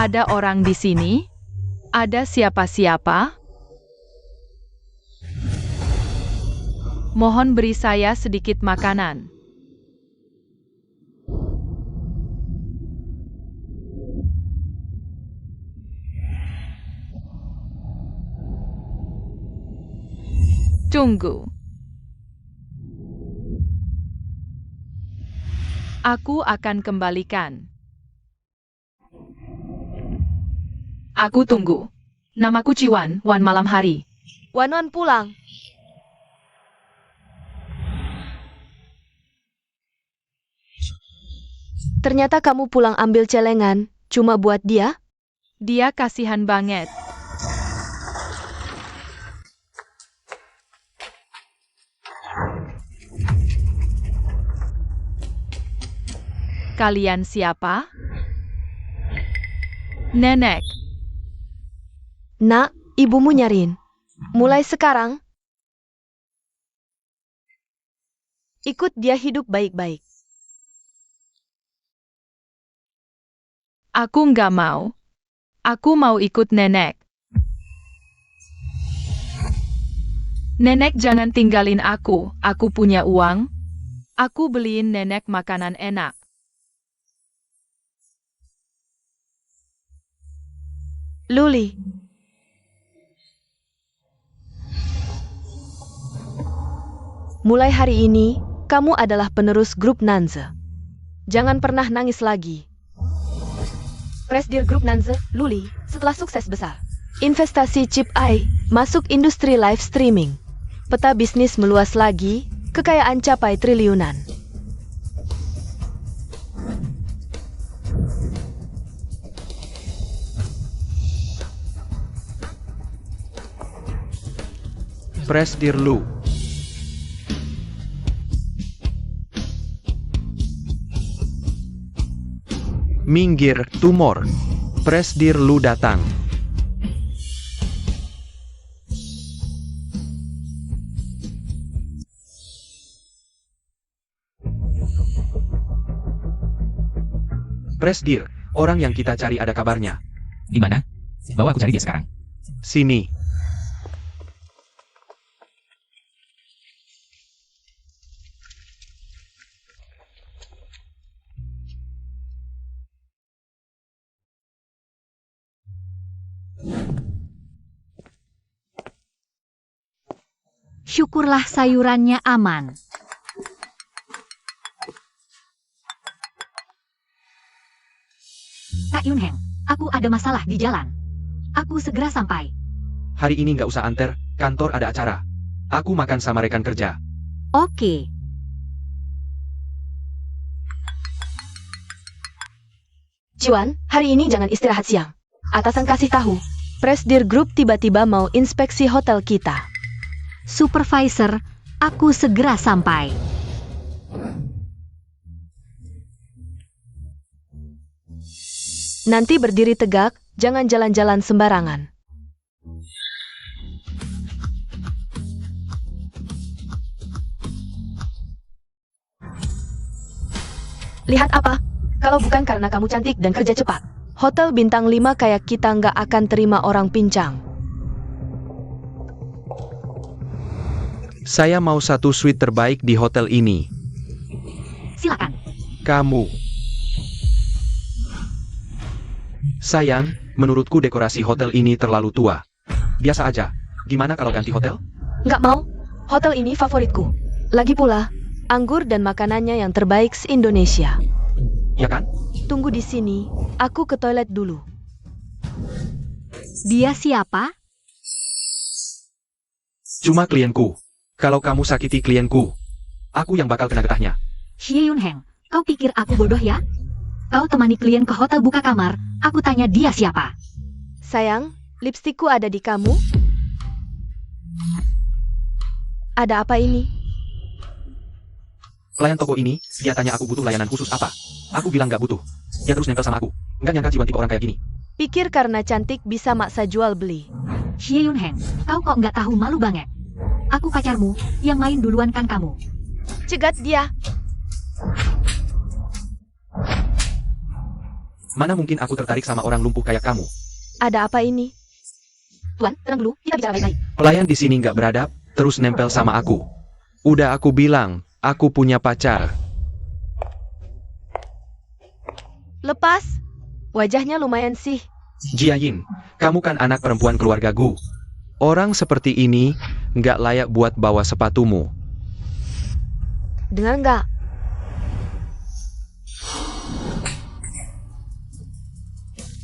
Ada orang di sini? Ada siapa-siapa? Mohon beri saya sedikit makanan. Tunggu. Aku akan kembalikan. Aku tunggu. Namaku Ciwan, Wan malam hari. Wan pulang. Ternyata kamu pulang ambil celengan, cuma buat dia? Dia kasihan banget. Kalian siapa? Nenek. Nak, ibumu nyariin. Mulai sekarang, ikut dia hidup baik-baik. Aku nggak mau. Aku mau ikut nenek. Nenek jangan tinggalin aku. Aku punya uang. Aku beliin nenek makanan enak. Luli. Mulai hari ini, kamu adalah penerus grup Nanze. Jangan pernah nangis lagi. Presidir grup Nanze, Luli, setelah sukses besar. Investasi chip AI, masuk industri live streaming. Peta bisnis meluas lagi, kekayaan capai triliunan. Presidir Lu. Minggir, tumor. Presidir Lu datang. Presidir, orang yang kita cari ada kabarnya. Di mana? Bawa aku cari dia sekarang. Sini. Syukurlah sayurannya aman. Kak Yunheng, aku ada masalah di jalan. Aku segera sampai. Hari ini nggak usah anter, kantor ada acara. Aku makan sama rekan kerja. Oke. Ciwan, hari ini jangan istirahat siang. Atasan kasih tahu, Presidir Group tiba-tiba mau inspeksi hotel kita. Supervisor, aku segera sampai. Nanti berdiri tegak, jangan jalan-jalan sembarangan. Lihat apa? Kalau bukan karena kamu cantik dan kerja cepat, hotel bintang 5 kayak kita nggak akan terima orang pincang. Saya mau satu suite terbaik di hotel ini. Silakan. Kamu. Sayang, menurutku dekorasi hotel ini terlalu tua. Biasa aja. Gimana kalau ganti hotel? Nggak mau. Hotel ini favoritku. Lagi pula, anggur dan makanannya yang terbaik se-Indonesia. Ya kan? Tunggu di sini, aku ke toilet dulu. Dia siapa? Cuma klienku. Kalau kamu sakiti klienku, aku yang bakal kena getahnya. Xie Yunheng, kau pikir aku bodoh ya? Kau temani klien ke hotel buka kamar, aku tanya dia siapa? Sayang, lipstikku ada di kamu? Ada apa ini? Pelayan toko ini, dia tanya aku butuh layanan khusus apa. Aku bilang nggak butuh. Dia terus nempel sama aku. Nggak nyangka Ciwan tipe orang kayak gini. Pikir karena cantik bisa maksa jual beli. Xie Yunheng, kau kok nggak tahu malu banget? Aku pacarmu, yang main duluan kan kamu. Cegat dia. Mana mungkin aku tertarik sama orang lumpuh kayak kamu? Ada apa ini? Tuan, tenang dulu, kita bicara baik-baik. Pelayan di sini nggak beradab, terus nempel sama aku. Udah aku bilang, aku punya pacar. Lepas. Wajahnya lumayan sih. Jiayin, kamu kan anak perempuan keluarga Gu. Orang seperti ini nggak layak buat bawa sepatumu. Dengar nggak?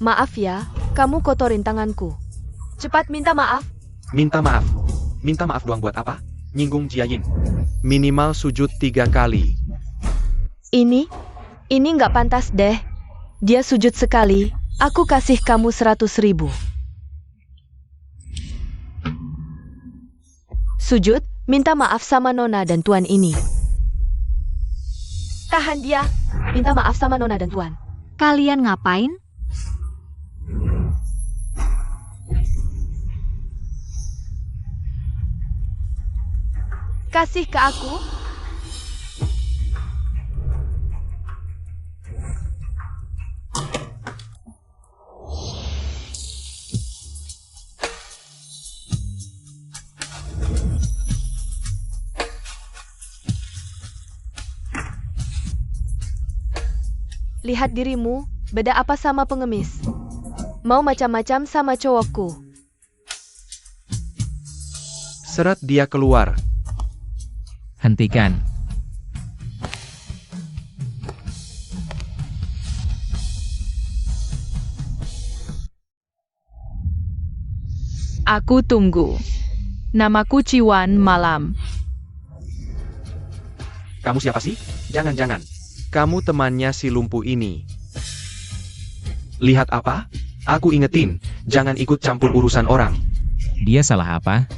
Maaf ya, kamu kotorin tanganku. Cepat minta maaf. Minta maaf. Minta maaf doang buat apa? Nyinggung Jiayin. Minimal sujud 3 kali. Ini nggak pantas deh. Dia sujud sekali, aku kasih kamu 100.000. Sujud, minta maaf sama Nona dan Tuan ini. Tahan dia, minta maaf sama Nona dan Tuan. Kalian ngapain? Kasih ke aku. Lihat dirimu, beda apa sama pengemis? Mau macam-macam sama cowokku. Seret dia keluar. Hentikan. Aku tunggu. Namaku Ciwan Malam. Kamu siapa sih? Jangan-jangan. Kamu temannya si lumpuh ini. Lihat apa? Aku ingetin, jangan ikut campur urusan orang. Dia salah apa?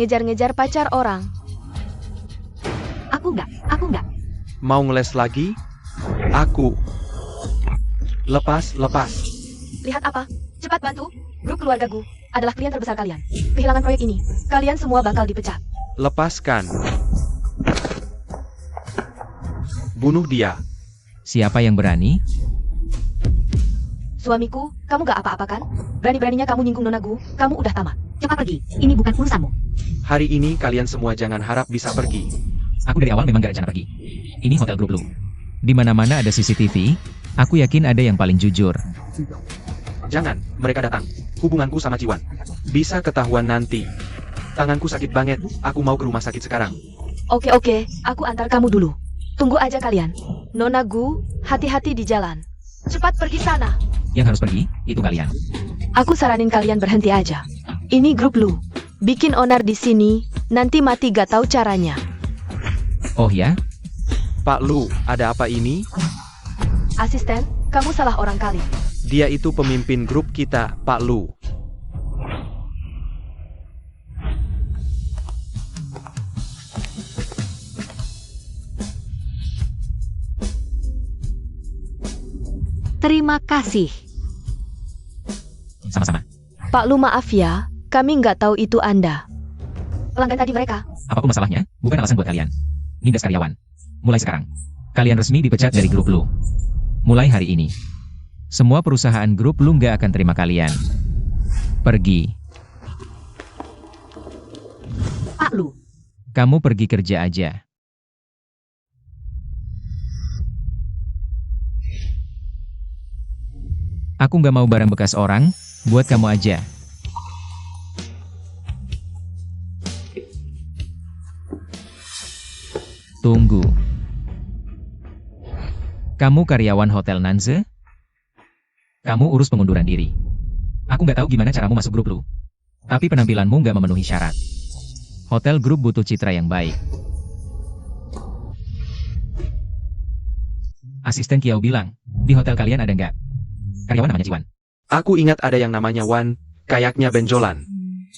Ngejar-ngejar pacar orang. Aku enggak. Mau ngeles lagi? Aku. Lepas. Lihat apa? Cepat bantu. Grup keluarga Gu adalah klien terbesar kalian. Kehilangan proyek ini, kalian semua bakal dipecat. Lepaskan. Bunuh dia. Siapa yang berani? Suamiku, kamu gak apa-apa kan? Berani-beraninya kamu nyinggung Nona Gu, kamu udah tamat. Cepat pergi, ini bukan urusanmu. Hari ini kalian semua jangan harap bisa pergi. Aku dari awal memang gak rencana pergi. Ini hotel grup lu. Di mana-mana ada CCTV, aku yakin ada yang paling jujur. Jangan, mereka datang. Hubunganku sama Ciwan. Bisa ketahuan nanti. Tanganku sakit banget, aku mau ke rumah sakit sekarang. Oke, aku antar kamu dulu. Tunggu aja kalian. Nona Gu, hati-hati di jalan. Cepat pergi sana. Yang harus pergi, itu kalian. Aku saranin kalian berhenti aja. Ini grup lu. Bikin onar di sini, nanti mati gak tahu caranya. Oh ya? Pak Lu, ada apa ini? Asisten, kamu salah orang kali. Dia itu pemimpin grup kita, Pak Lu. Terima kasih. Sama-sama. Pak Lu maaf ya, kami nggak tahu itu Anda. Pelanggan tadi mereka. Apapun masalahnya, bukan alasan buat kalian. Nindas karyawan. Mulai sekarang, kalian resmi dipecat dari grup lu. Mulai hari ini, semua perusahaan grup lu nggak akan terima kalian. Pergi. Pak Lu. Kamu pergi kerja aja. Aku nggak mau barang bekas orang, buat kamu aja. Tunggu. Kamu karyawan Hotel Nanze? Kamu urus pengunduran diri. Aku nggak tahu gimana caramu masuk grup lu. Tapi penampilanmu nggak memenuhi syarat. Hotel grup butuh citra yang baik. Asisten Kiau bilang, di hotel kalian ada nggak karyawan namanya Ciwan? Aku ingat ada yang namanya Wan, kayaknya benjolan.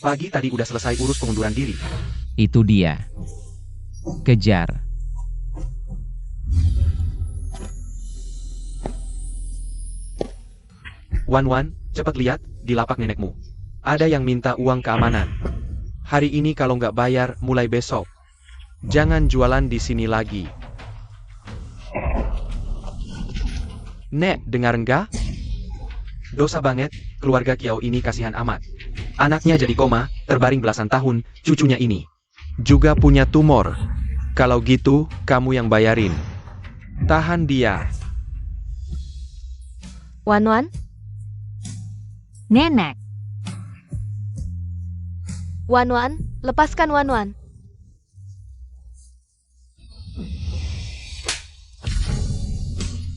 Pagi tadi udah selesai urus pengunduran diri. Itu dia. Kejar. Wan, cepat lihat, di lapak nenekmu. Ada yang minta uang keamanan. Hari ini kalau nggak bayar, mulai besok. Jangan jualan di sini lagi. Nek, dengar enggak? Dosa banget, keluarga Kiao ini kasihan amat. Anaknya jadi koma, terbaring belasan tahun, cucunya ini juga punya tumor. Kalau gitu, kamu yang bayarin. Tahan dia. Wan-Wan, Nenek, Wan-Wan, lepaskan Wan-Wan.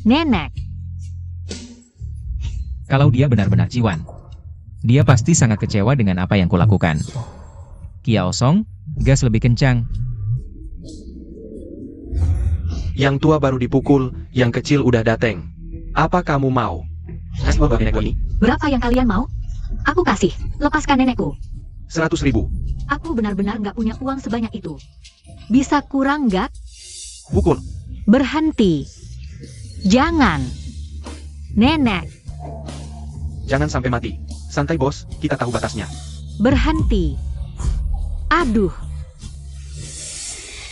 Nenek, Kalau dia benar-benar Ciwan, dia pasti sangat kecewa dengan apa yang kulakukan. Kiao Song, gas lebih kencang. Yang tua baru dipukul, yang kecil udah dateng. Apa kamu mau? Kasih uang buat nenek ini? berapa yang kalian mau? Aku kasih, lepaskan nenekku. 100.000. Aku benar-benar nggak punya uang sebanyak itu. Bisa kurang nggak? Pukul. Berhenti. Jangan. Nenek, Jangan sampai mati. Santai bos, kita tahu batasnya. berhenti. Aduh,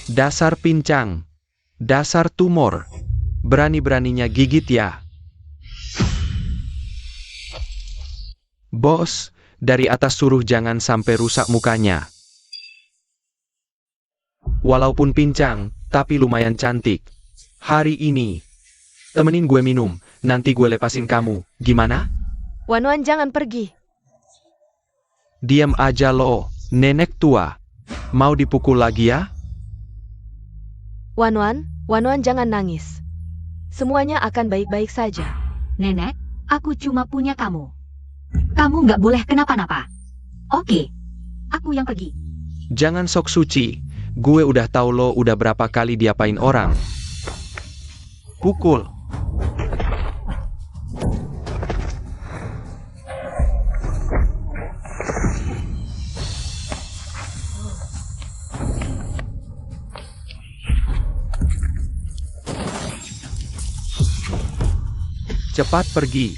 Dasar pincang. Dasar tumor. Berani-beraninya gigit ya. Bos, dari atas suruh jangan sampai rusak mukanya. Walaupun pincang, tapi lumayan cantik. Hari ini, temenin gue minum, nanti gue lepasin kamu. Gimana? Wan-Wan jangan pergi. Diam aja lo, nenek tua. Mau dipukul lagi ya? Wan-Wan jangan nangis. Semuanya akan baik-baik saja. nenek, aku cuma punya kamu. Kamu nggak boleh kenapa-napa. Oke, aku yang pergi. Jangan sok suci. Gue udah tahu lo udah berapa kali diapain orang. Pukul. Cepat pergi.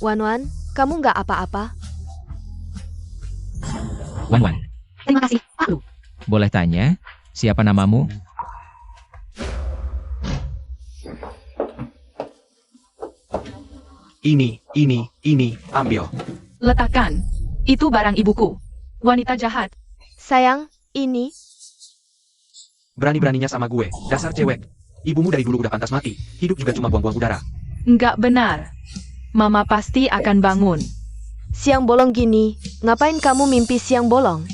Wan-Wan, kamu nggak apa-apa? Wan-Wan, Terima kasih, Pak Lu. boleh tanya, siapa namamu? Ini, ambil. Letakkan. Itu barang ibuku. Wanita jahat. Sayang, ini. Berani-beraninya sama gue. Dasar cewek. Ibumu dari dulu udah pantas mati. Hidup juga cuma buang-buang udara. Nggak benar. Mama pasti akan bangun. Siang bolong gini, ngapain kamu mimpi siang bolong?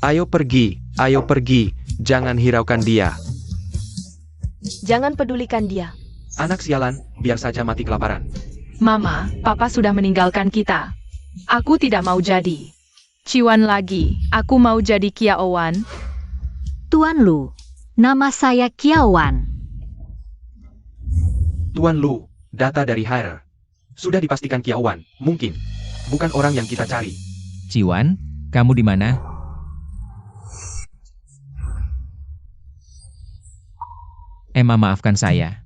Ayo pergi. Jangan hiraukan dia. Jangan pedulikan dia. Anak sialan, biar saja mati kelaparan. Mama, Papa sudah meninggalkan kita. Aku tidak mau jadi Ciwan lagi. Aku mau jadi Kiaowan. Tuan Lu, nama saya Kiawan. Tuan Lu, data dari HR. Sudah dipastikan Kiaowan, mungkin. Bukan orang yang kita cari. Ciwan, kamu di mana? Emma, maafkan saya.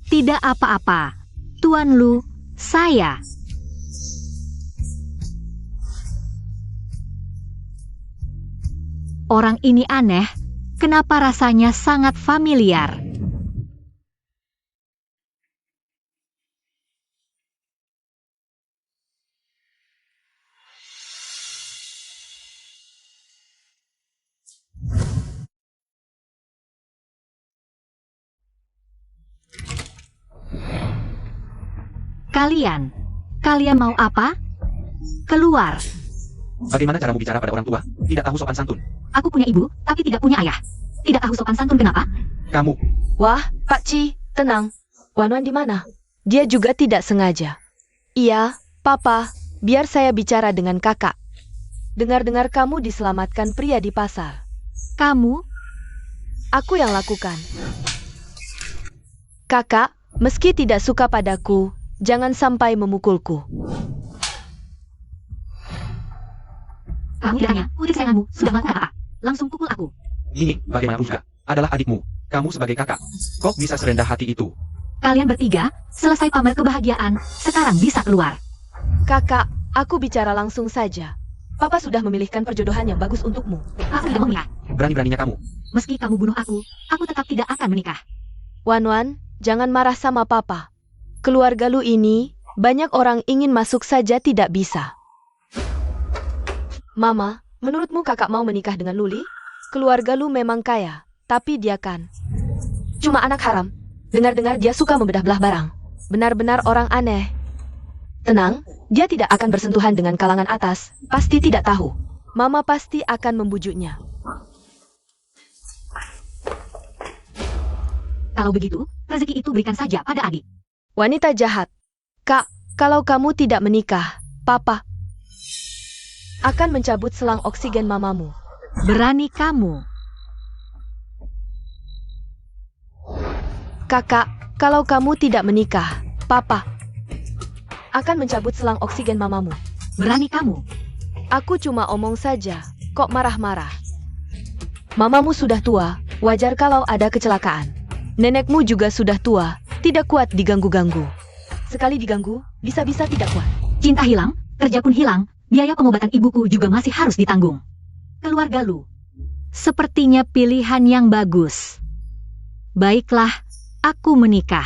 Tidak apa-apa. Tuan Lu, saya. Orang ini aneh, kenapa rasanya sangat familiar? Kalian mau apa? Keluar. Bagaimana caramu bicara pada orang tua? Tidak tahu sopan santun. Aku punya ibu, tapi tidak punya ayah. Tidak tahu sopan santun kenapa? Kamu, Wah, Pak Ci, tenang. Wan-Wan di mana? Dia juga tidak sengaja. Iya, Papa, biar saya bicara dengan kakak. Dengar-dengar kamu diselamatkan pria di pasar. Kamu? Aku yang lakukan. Kakak, meski tidak suka padaku, jangan sampai memukulku. Kamu tidak hanya putri sayanganmu sudah melakukan apa? Langsung pukul aku. ini bagaimanapun juga adalah adikmu. Kamu sebagai kakak. Kok bisa serendah hati itu? Kalian bertiga, selesai pamer kebahagiaan, sekarang bisa keluar. Kakak, aku bicara langsung saja. Papa sudah memilihkan perjodohan yang bagus untukmu. Aku tidak mau melihat. Berani-beraninya kamu. Meski kamu bunuh aku tetap tidak akan menikah. Wan, jangan marah sama papa. Keluarga Lu ini, banyak orang ingin masuk saja tidak bisa. Mama, menurutmu kakak mau menikah dengan Luli? Keluarga Lu memang kaya, tapi dia kan cuma anak haram. Dengar-dengar dia suka membedah belah barang. Benar-benar orang aneh. Tenang, dia tidak akan bersentuhan dengan kalangan atas, pasti tidak tahu. Mama pasti akan membujuknya. Kalau begitu, rezeki itu berikan saja pada adik. Wanita jahat. Kak, kalau kamu tidak menikah, papa akan mencabut selang oksigen mamamu. Berani kamu. Kakak, kalau kamu tidak menikah, papa akan mencabut selang oksigen mamamu. Berani kamu. Aku cuma omong saja, kok marah-marah. Mamamu sudah tua, wajar kalau ada kecelakaan. Nenekmu juga sudah tua, tidak kuat diganggu-ganggu. Sekali diganggu, bisa-bisa tidak kuat. Cinta hilang, kerja pun hilang, biaya pengobatan ibuku juga masih harus ditanggung. Keluarga Lu sepertinya pilihan yang bagus. Baiklah, aku menikah.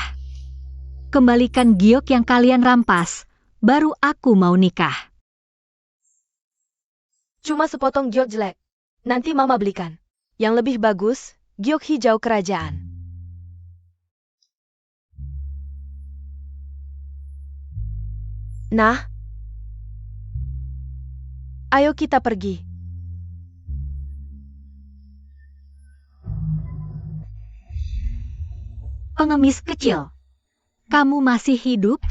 Kembalikan giok yang kalian rampas, baru aku mau nikah. Cuma sepotong giok jelek. Nanti mama belikan. Yang lebih bagus, giok hijau kerajaan. Nah, ayo kita pergi. Pengemis kecil, kamu masih hidup?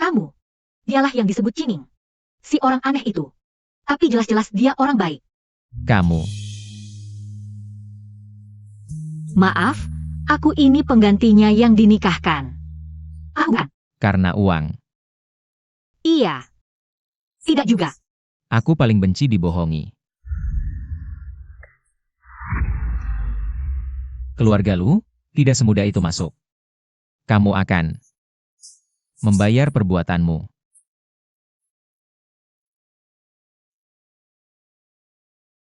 Kamu, dialah yang disebut Cining. Si orang aneh itu. Tapi jelas-jelas dia orang baik. Kamu. Maaf, aku ini penggantinya yang dinikahkan. Ah, bukan. Karena uang. Iya. Tidak juga. Aku paling benci dibohongi. Keluarga Lu tidak semudah itu masuk. Kamu akan membayar perbuatanmu.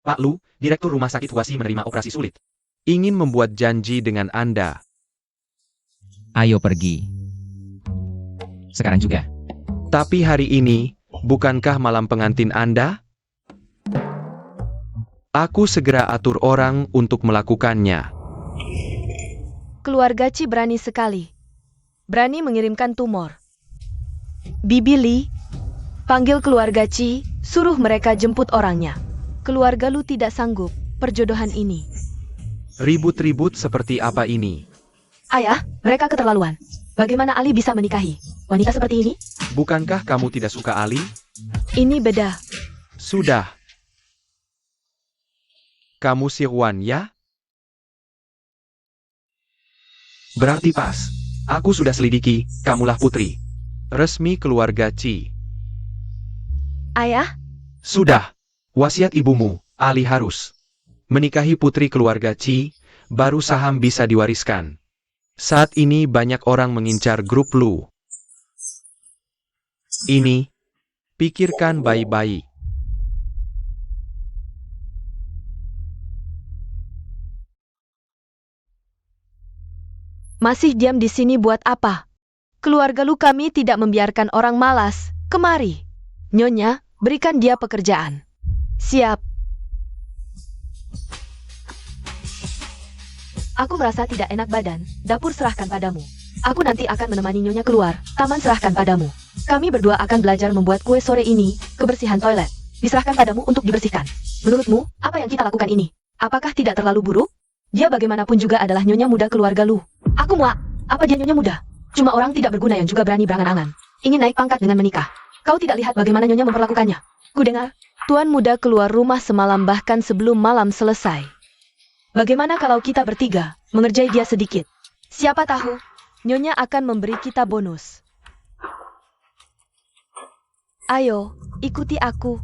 Pak Lu, Direktur Rumah Sakit Wasi menerima operasi sulit. Ingin membuat janji dengan Anda. Ayo pergi. Sekarang juga. Tapi hari ini, bukankah malam pengantin Anda? Aku segera atur orang untuk melakukannya. Keluarga Ci berani sekali. Berani mengirimkan tumor. Bibi Li, panggil keluarga Ci, suruh mereka jemput orangnya. Keluarga Lu tidak sanggup perjodohan ini. Ribut-ribut seperti apa ini? Ayah, mereka keterlaluan. Bagaimana Ali bisa menikahi wanita seperti ini? Bukankah kamu tidak suka Ali? Ini beda. Sudah. Kamu Sirwan, ya? Berarti pas. Aku sudah selidiki, kamulah putri resmi keluarga Ci. Ayah, Sudah. Wasiat ibumu, Ali harus menikahi putri keluarga Ci, baru saham bisa diwariskan. Saat ini banyak orang mengincar grup Lu. Ini, pikirkan baik-baik. masih diam di sini buat apa? Keluarga Lu kami tidak membiarkan orang malas. Kemari. Nyonya, berikan dia pekerjaan. Siap. Aku merasa tidak enak badan, dapur serahkan padamu. Aku nanti akan menemani Nyonya keluar, taman serahkan padamu. Kami berdua akan belajar membuat kue sore ini, kebersihan toilet. Diserahkan padamu untuk dibersihkan. Menurutmu, apa yang kita lakukan ini? Apakah tidak terlalu buruk? Dia bagaimanapun juga adalah Nyonya muda keluarga Lu. Aku muak, apa dia Nyonya muda? Cuma orang tidak berguna yang juga berani berangan-angan. Ingin naik pangkat dengan menikah. Kau tidak lihat bagaimana Nyonya memperlakukannya? Ku dengar, Tuan muda keluar rumah semalam bahkan sebelum malam selesai. Bagaimana kalau kita bertiga mengerjai dia sedikit? Siapa tahu, Nyonya akan memberi kita bonus. Ayo, ikuti aku.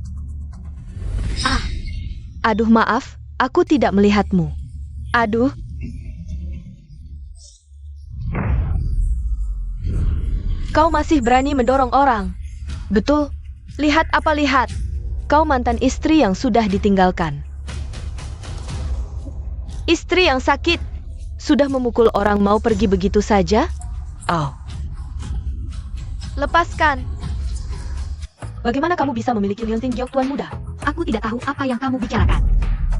Aduh maaf, aku tidak melihatmu. Aduh. Kau masih berani mendorong orang. Betul. Lihat apa lihat. Kau mantan istri yang sudah ditinggalkan. Istri yang sakit. Sudah memukul orang mau pergi begitu saja? Oh. Lepaskan. Bagaimana kamu bisa memiliki liontin giok tuan muda? Aku tidak tahu apa yang kamu bicarakan.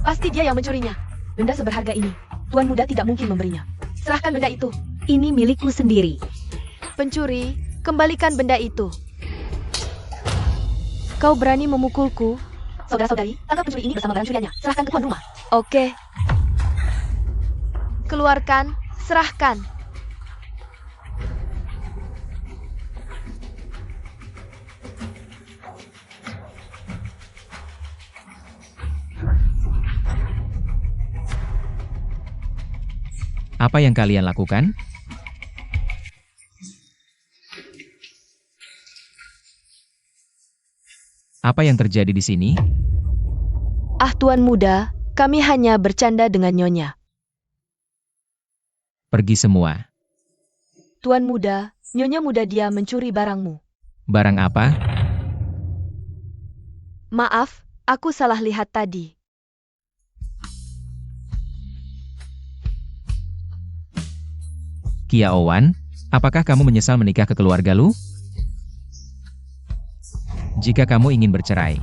Pasti dia yang mencurinya. Benda seberharga ini, tuan muda tidak mungkin memberinya. Serahkan benda itu. Ini milikku sendiri. Pencuri, kembalikan benda itu. Kau berani memukulku? Saudara-saudari, tangkap pencuri ini bersama barang curiannya. Serahkan ke tuan rumah. Oke. Keluarkan, serahkan. Apa yang kalian lakukan? Apa yang terjadi di sini? Ah tuan muda, kami hanya bercanda dengan nyonya. Pergi semua. Tuan muda, nyonya muda dia mencuri barangmu. Barang apa? Maaf, aku salah lihat tadi. Kia Owan, apakah kamu menyesal menikah ke keluarga Lu? Jika kamu ingin bercerai,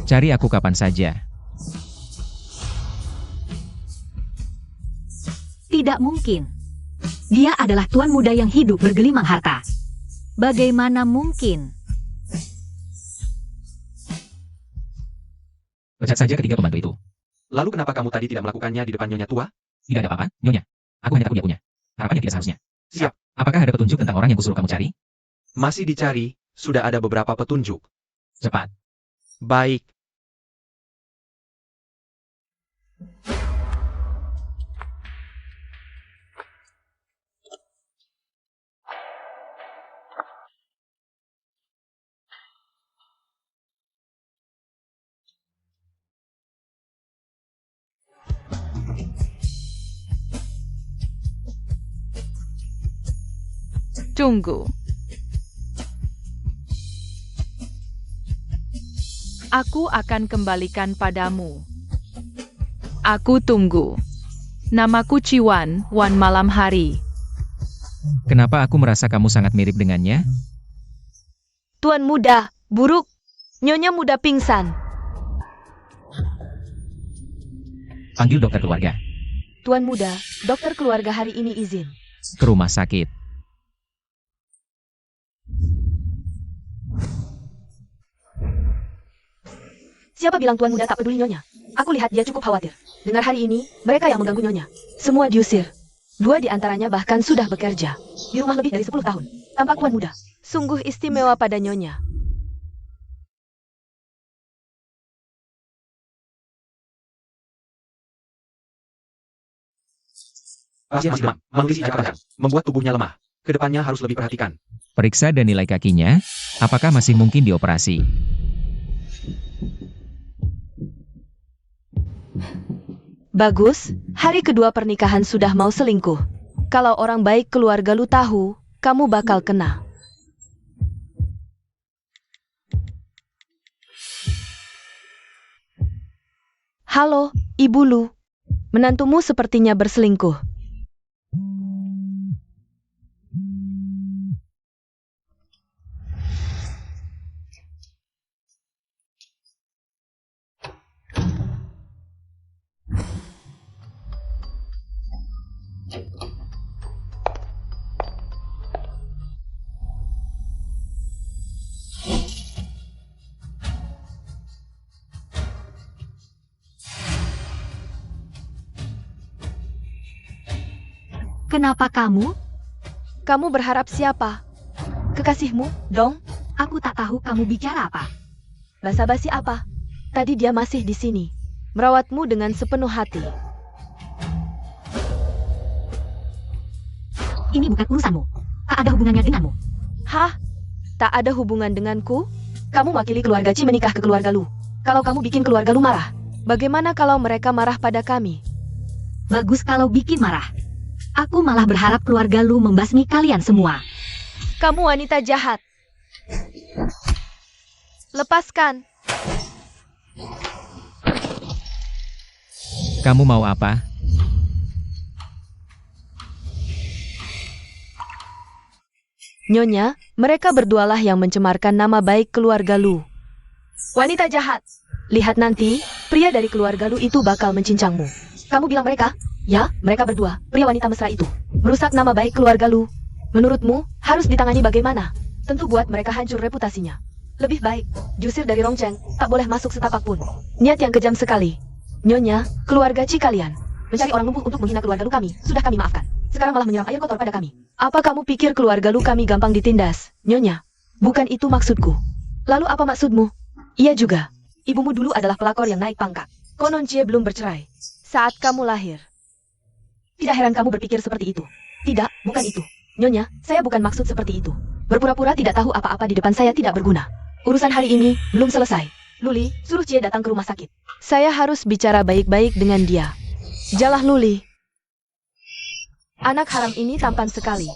cari aku kapan saja. Tidak mungkin. Dia adalah tuan muda yang hidup bergelimang harta. Bagaimana mungkin? Pecat saja ketiga pembantu itu. Lalu kenapa kamu tadi tidak melakukannya di depan nyonya tua? Tidak ada apa-apa, Nyonya. Aku hanya takut dia punya. Harapannya tidak seharusnya. Siap. Apakah ada petunjuk tentang orang yang kusuruh kamu cari? Masih dicari, sudah ada beberapa petunjuk. Cepat. Baik. Tunggu. Aku akan kembalikan padamu. Aku tunggu. Namaku Ciwan, Wan malam hari. Kenapa aku merasa kamu sangat mirip dengannya? Tuan muda, buruk. Nyonya muda pingsan. Panggil dokter keluarga. Tuan muda, dokter keluarga hari ini izin. Ke rumah sakit. Siapa bilang tuan muda tak peduli nyonya? Aku lihat dia cukup khawatir. Dengar hari ini, mereka yang mengganggu nyonya. Semua diusir. 2 di antaranya bahkan sudah bekerja. Di rumah lebih dari 10 tahun. Tampak tuan muda. Sungguh istimewa pada nyonya. Pasien masih demam, mengisi jangka panjang, membuat tubuhnya lemah. Kedepannya harus lebih perhatikan. Periksa dan nilai kakinya. Apakah masih mungkin dioperasi? Bagus, hari kedua pernikahan sudah mau selingkuh. Kalau orang baik keluarga lu tahu, kamu bakal kena. Halo, Ibu Lu. Menantumu sepertinya berselingkuh. Kenapa kamu? Kamu berharap siapa? Kekasihmu, dong? Aku tak tahu kamu bicara apa. Basa-basi apa? Tadi dia masih di sini. Merawatmu dengan sepenuh hati. Ini bukan urusanmu. Tak ada hubungannya denganmu. Hah? Tak ada hubungan denganku? Kamu wakili keluarga Ci menikah ke keluarga Lu. Kalau kamu bikin keluarga Lu marah, bagaimana kalau mereka marah pada kami? Bagus kalau bikin marah. Aku malah berharap keluarga Lu membasmi kalian semua. Kamu wanita jahat. Lepaskan. Kamu mau apa? Nyonya, mereka berdualah yang mencemarkan nama baik keluarga Lu. Wanita jahat. Lihat nanti, pria dari keluarga Lu itu bakal mencincangmu. Kamu bilang mereka? Ya, mereka berdua, pria wanita mesra itu. Merusak nama baik keluarga Lu. Menurutmu, harus ditangani bagaimana? Tentu buat mereka hancur reputasinya. Lebih baik, diusir dari Rongcheng, tak boleh masuk setapak pun. Niat yang kejam sekali. Nyonya, keluarga Ci kalian. Mencari orang lumpuh untuk menghina keluarga Lu kami, sudah kami maafkan. Sekarang malah menyiram air kotor pada kami. Apa kamu pikir keluarga Lu kami gampang ditindas, Nyonya? Bukan itu maksudku. Lalu apa maksudmu? Iya juga. Ibumu dulu adalah pelakor yang naik pangkat. Konon Cie belum bercerai saat kamu lahir. Tidak heran kamu berpikir seperti itu. Tidak, bukan itu. Nyonya, saya bukan maksud seperti itu. Berpura-pura tidak tahu apa-apa di depan saya tidak berguna. Urusan hari ini belum selesai. Luli, suruh Cie datang ke rumah sakit. Saya harus bicara baik-baik dengan dia. Jalah Luli. Anak haram ini tampan sekali.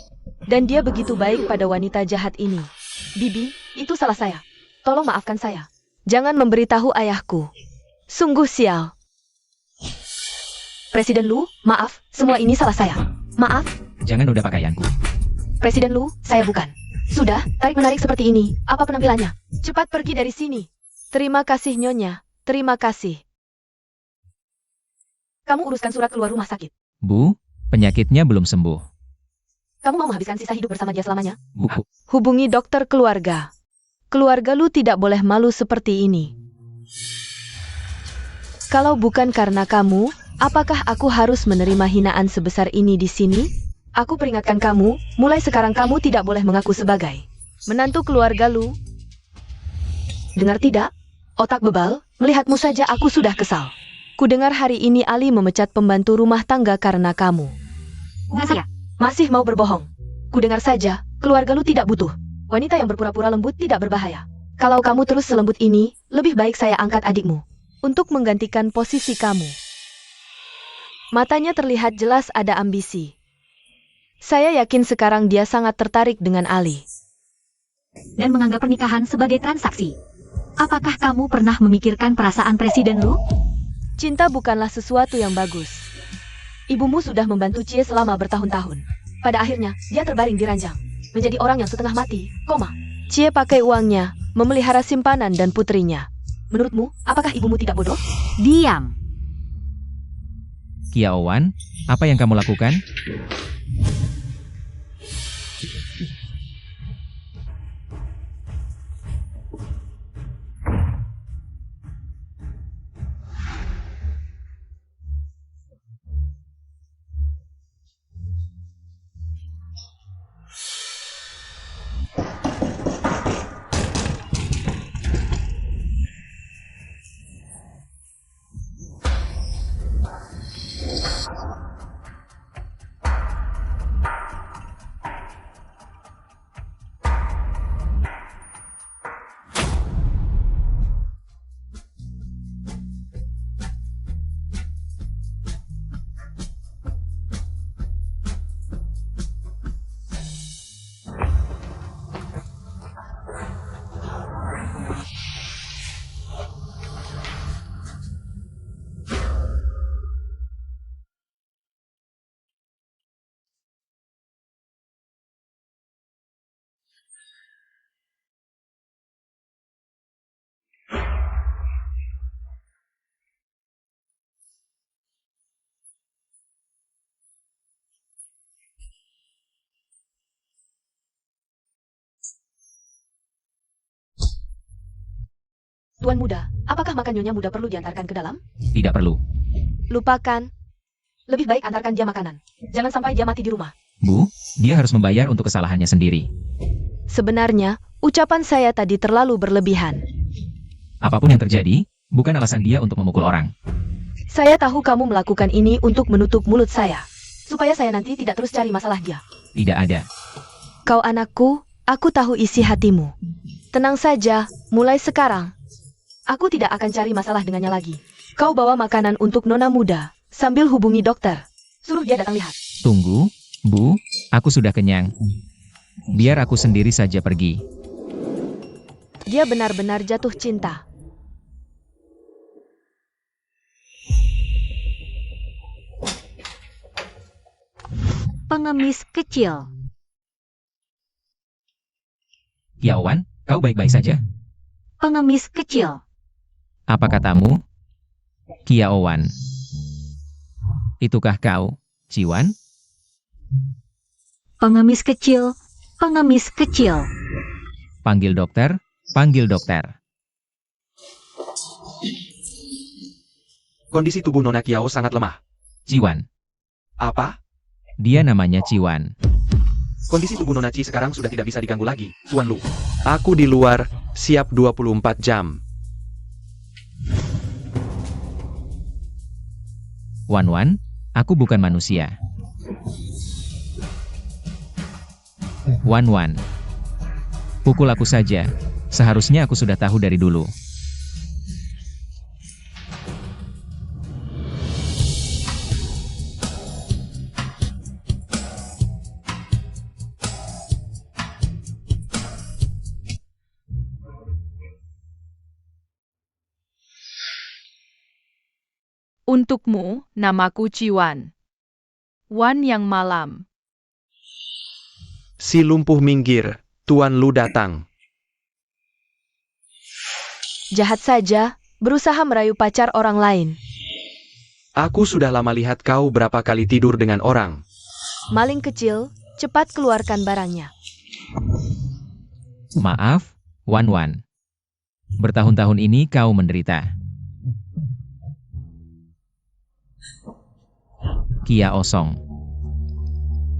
Dan dia begitu baik pada wanita jahat ini. Bibi, itu salah saya. Tolong maafkan saya. Jangan memberitahu ayahku. Sungguh sial. Presiden Lu, maaf, semua ini salah saya. Maaf. Jangan noda pakaianku. Presiden Lu, saya bukan. Sudah, tarik-menarik seperti ini. Apa penampilannya? Cepat pergi dari sini. Terima kasih Nyonya. Terima kasih. Kamu uruskan surat keluar rumah sakit. Bu, penyakitnya belum sembuh. Kamu mau menghabiskan sisa hidup bersama dia selamanya? Bu, Hubungi dokter keluarga. Keluarga Lu tidak boleh malu seperti ini. Kalau bukan karena kamu, apakah aku harus menerima hinaan sebesar ini di sini? Aku peringatkan kamu, mulai sekarang kamu tidak boleh mengaku sebagai menantu keluarga Lu. Dengar tidak? Otak bebal, melihatmu saja aku sudah kesal. Kudengar hari ini Ali memecat pembantu rumah tangga karena kamu. Bukan saya. Masih mau berbohong. Kudengar saja, keluarga Lu tidak butuh wanita yang berpura-pura lembut, tidak berbahaya. Kalau kamu terus selembut ini, lebih baik saya angkat adikmu untuk menggantikan posisi kamu. Matanya terlihat jelas ada ambisi. Saya yakin sekarang dia sangat tertarik dengan Ali. Dan menganggap pernikahan sebagai transaksi. Apakah kamu pernah memikirkan perasaan Presiden Lu? Cinta bukanlah sesuatu yang bagus. Ibumu sudah membantu Cie selama bertahun-tahun. Pada akhirnya, dia terbaring di ranjang. Menjadi orang yang setengah mati, Cie pakai uangnya, memelihara simpanan dan putrinya. Menurutmu, apakah ibumu tidak bodoh? Diam. Kiaowan, apa yang kamu lakukan? Tuan muda, apakah makan Nyonya muda perlu diantarkan ke dalam? Tidak perlu. Lupakan. Lebih baik antarkan dia makanan. Jangan sampai dia mati di rumah. Bu, dia harus membayar untuk kesalahannya sendiri. Sebenarnya, ucapan saya tadi terlalu berlebihan. Apapun yang terjadi, bukan alasan dia untuk memukul orang. Saya tahu kamu melakukan ini untuk menutup mulut saya. Supaya saya nanti tidak terus cari masalah dia. Tidak ada. Kau anakku, aku tahu isi hatimu. Tenang saja, mulai sekarang. Aku tidak akan cari masalah dengannya lagi. Kau bawa makanan untuk nona muda, sambil hubungi dokter. Suruh dia datang lihat. Tunggu, Bu, aku sudah kenyang. Biar aku sendiri saja pergi. Dia benar-benar jatuh cinta. Pengemis kecil. Kiaowan, kau baik-baik saja? Pengemis kecil. Apa katamu? Kiaowan. Itukah kau, Ciwan? Pengemis kecil. Pengemis kecil. Panggil dokter, panggil dokter. Kondisi tubuh Nona Kiao sangat lemah. Ciwan. Apa? Dia namanya Ciwan. Kondisi tubuh Nona Ci sekarang sudah tidak bisa diganggu lagi, Tuan Lu. Aku di luar, siap 24 jam. Wan, aku bukan manusia. Wan, pukul aku saja. Seharusnya aku sudah tahu dari dulu. Untukmu, namaku Ciwan. Wan yang malam. Si lumpuh minggir, Tuan Lu datang. Jahat saja, berusaha merayu pacar orang lain. Aku sudah lama lihat kau berapa kali tidur dengan orang. Maling kecil, cepat keluarkan barangnya. Maaf, Wan. Bertahun-tahun ini kau menderita. Kia Osong.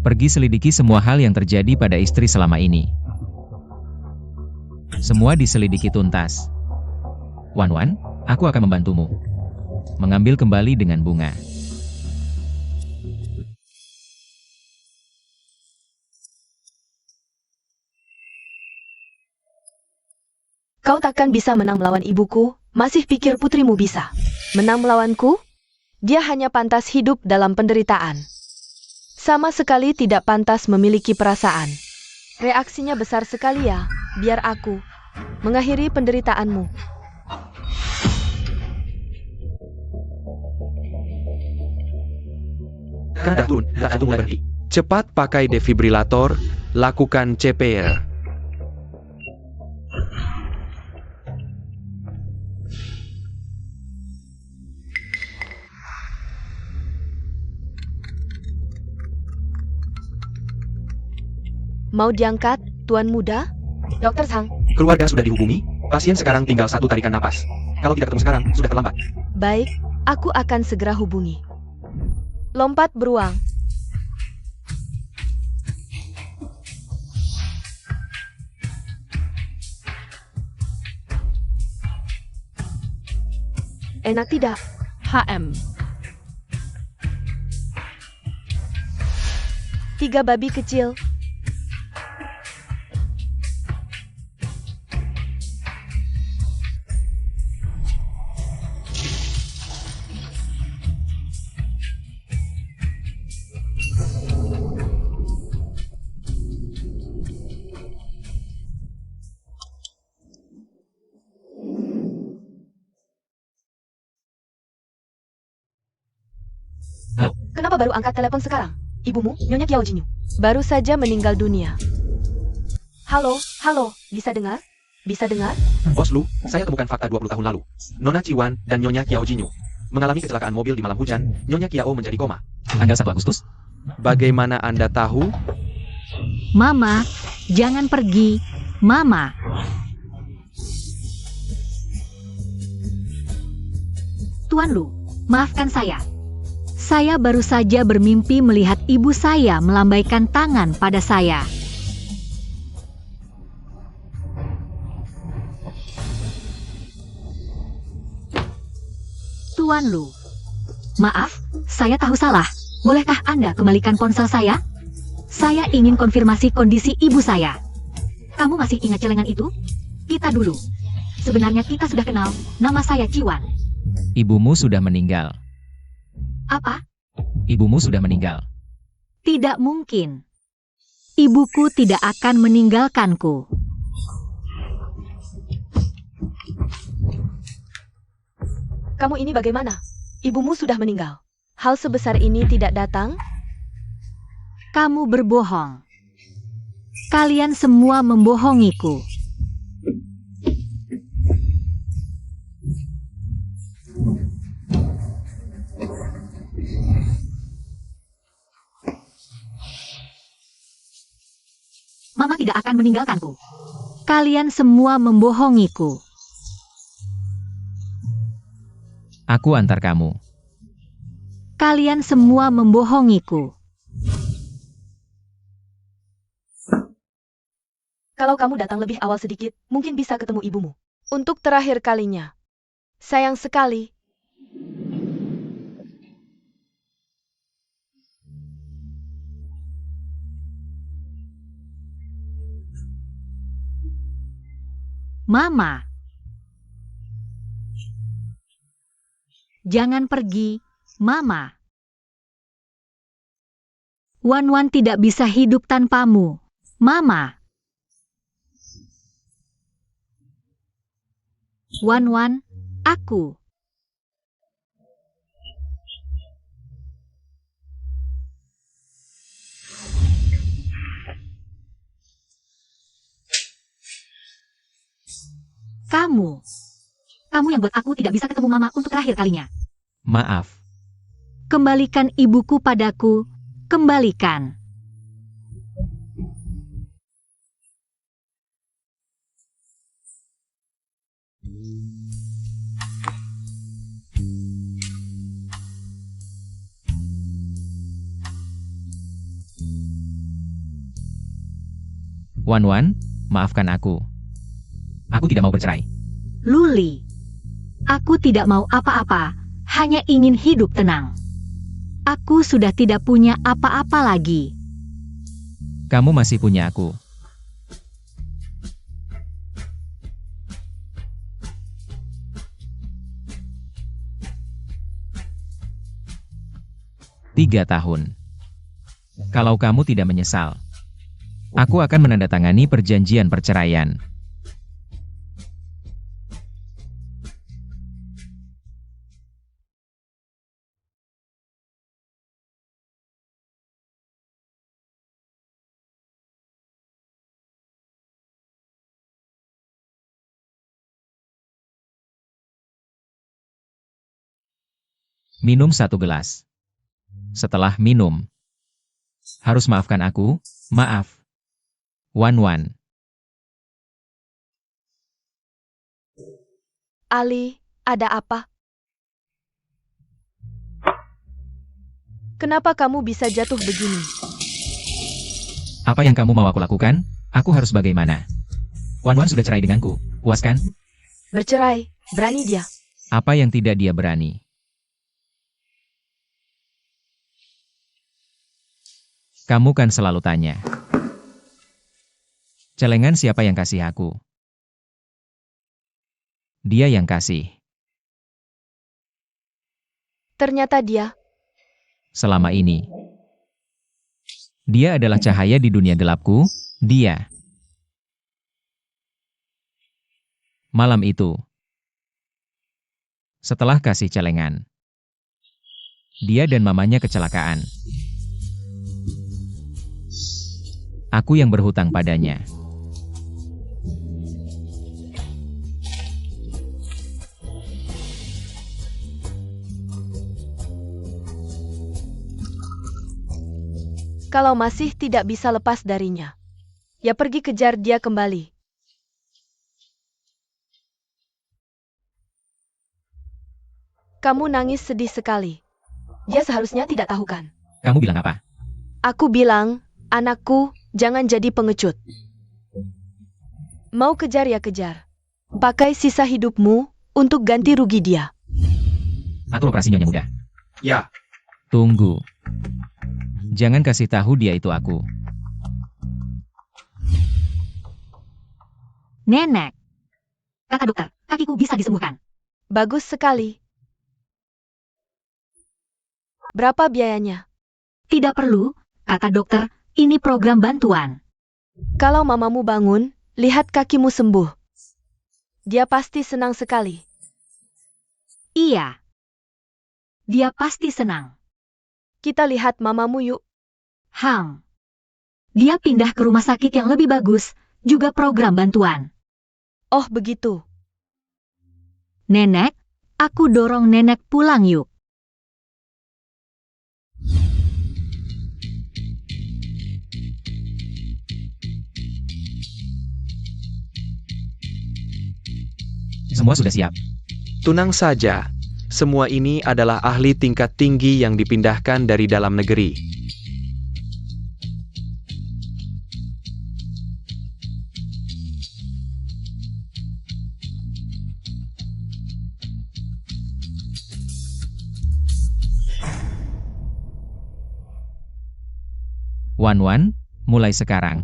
Pergi selidiki semua hal yang terjadi pada istri selama ini. Semua diselidiki tuntas. Wan, aku akan membantumu. Mengambil kembali dengan bunga. Kau takkan bisa menang melawan ibuku, masih pikir putrimu bisa. Menang melawanku? Dia hanya pantas hidup dalam penderitaan. Sama sekali tidak pantas memiliki perasaan. Reaksinya besar sekali ya, biar aku mengakhiri penderitaanmu. Kan Datun, jantung mulai berhenti. Cepat pakai defibrilator, lakukan CPR. Mau diangkat, Tuan Muda? Dokter Sang. Keluarga sudah dihubungi, pasien sekarang tinggal 1 tarikan napas. Kalau tidak ketemu sekarang, sudah terlambat. Baik, aku akan segera hubungi. Lompat beruang. Enak tidak? HM. 3 babi kecil. Kenapa baru angkat telepon sekarang? Ibumu, Nyonya Kiao Jinyu, baru saja meninggal dunia. Halo, bisa dengar? Bisa dengar? Bos Lu, saya temukan fakta 20 tahun lalu. Nona Ciwan dan Nyonya Kiao Jinyu mengalami kecelakaan mobil di malam hujan, Nyonya Kiao menjadi koma. Tanggal 1 Agustus? Bagaimana Anda tahu? Mama, jangan pergi. Mama. Tuan Lu, maafkan saya. Saya baru saja bermimpi melihat ibu saya melambaikan tangan pada saya. Tuan Lu, maaf, saya tahu salah. Bolehkah Anda kembalikan ponsel saya? Saya ingin konfirmasi kondisi ibu saya. Kamu masih ingat celengan itu? Kita dulu. Sebenarnya kita sudah kenal. Nama saya Ciwan. Ibumu sudah meninggal. Apa? Ibumu sudah meninggal. Tidak mungkin. ibuku tidak akan meninggalkanku. Kamu ini bagaimana? Ibumu sudah meninggal. Hal sebesar ini tidak datang? Kamu berbohong. Kalian semua membohongiku. Mama tidak akan meninggalkanku. Kalian semua membohongiku. Aku antar kamu. Kalian semua membohongiku. Kalau kamu datang lebih awal sedikit, mungkin bisa ketemu ibumu. Untuk terakhir kalinya. Sayang sekali. Mama. Jangan pergi, Mama. Wan-Wan tidak bisa hidup tanpamu, Mama. Wan-Wan, aku. Kamu yang buat aku tidak bisa ketemu Mama untuk terakhir kalinya. Maaf. Kembalikan ibuku padaku, kembalikan. Wan-Wan, maafkan aku. Aku tidak mau bercerai. Luli, aku tidak mau apa-apa, hanya ingin hidup tenang. Aku sudah tidak punya apa-apa lagi. Kamu masih punya aku. Tiga tahun. Kalau kamu tidak menyesal, aku akan menandatangani perjanjian perceraian. Minum 1 gelas. Setelah minum, harus maafkan aku, maaf. Wan-Wan. Ali, ada apa? Kenapa kamu bisa jatuh begini? Apa yang kamu mau aku lakukan? Aku harus bagaimana? Wan-Wan sudah cerai denganku, puas kan? Bercerai, berani dia. Apa yang tidak dia berani? Kamu kan selalu tanya. Celengan siapa yang kasih aku? Dia yang kasih. Ternyata dia. Selama ini. Dia adalah cahaya di dunia gelapku, dia. Malam itu. Setelah kasih celengan. Dia dan mamanya kecelakaan. Aku yang berhutang padanya. Kalau masih tidak bisa lepas darinya, ya pergi kejar dia kembali. Kamu nangis sedih sekali. Dia seharusnya tidak tahu kan? Kamu bilang apa? Aku bilang, anakku, jangan jadi pengecut. Mau kejar ya kejar. Pakai sisa hidupmu untuk ganti rugi dia. Atur operasi Nyonya Muda. Ya, Tunggu. Jangan kasih tahu dia itu aku. Nenek. Kata dokter, kakiku bisa disembuhkan. Bagus sekali. Berapa biayanya? Tidak perlu, kata dokter, Ini program bantuan. Kalau mamamu bangun, lihat kakimu sembuh. Dia pasti senang sekali. Iya. Dia pasti senang. Kita lihat mamamu yuk. Dia pindah ke rumah sakit yang lebih bagus, juga program bantuan. Oh begitu. Nenek, aku dorong nenek pulang yuk. Semua sudah siap. Tenang saja. Semua ini adalah ahli tingkat tinggi yang dipindahkan dari dalam negeri. Wan, mulai sekarang.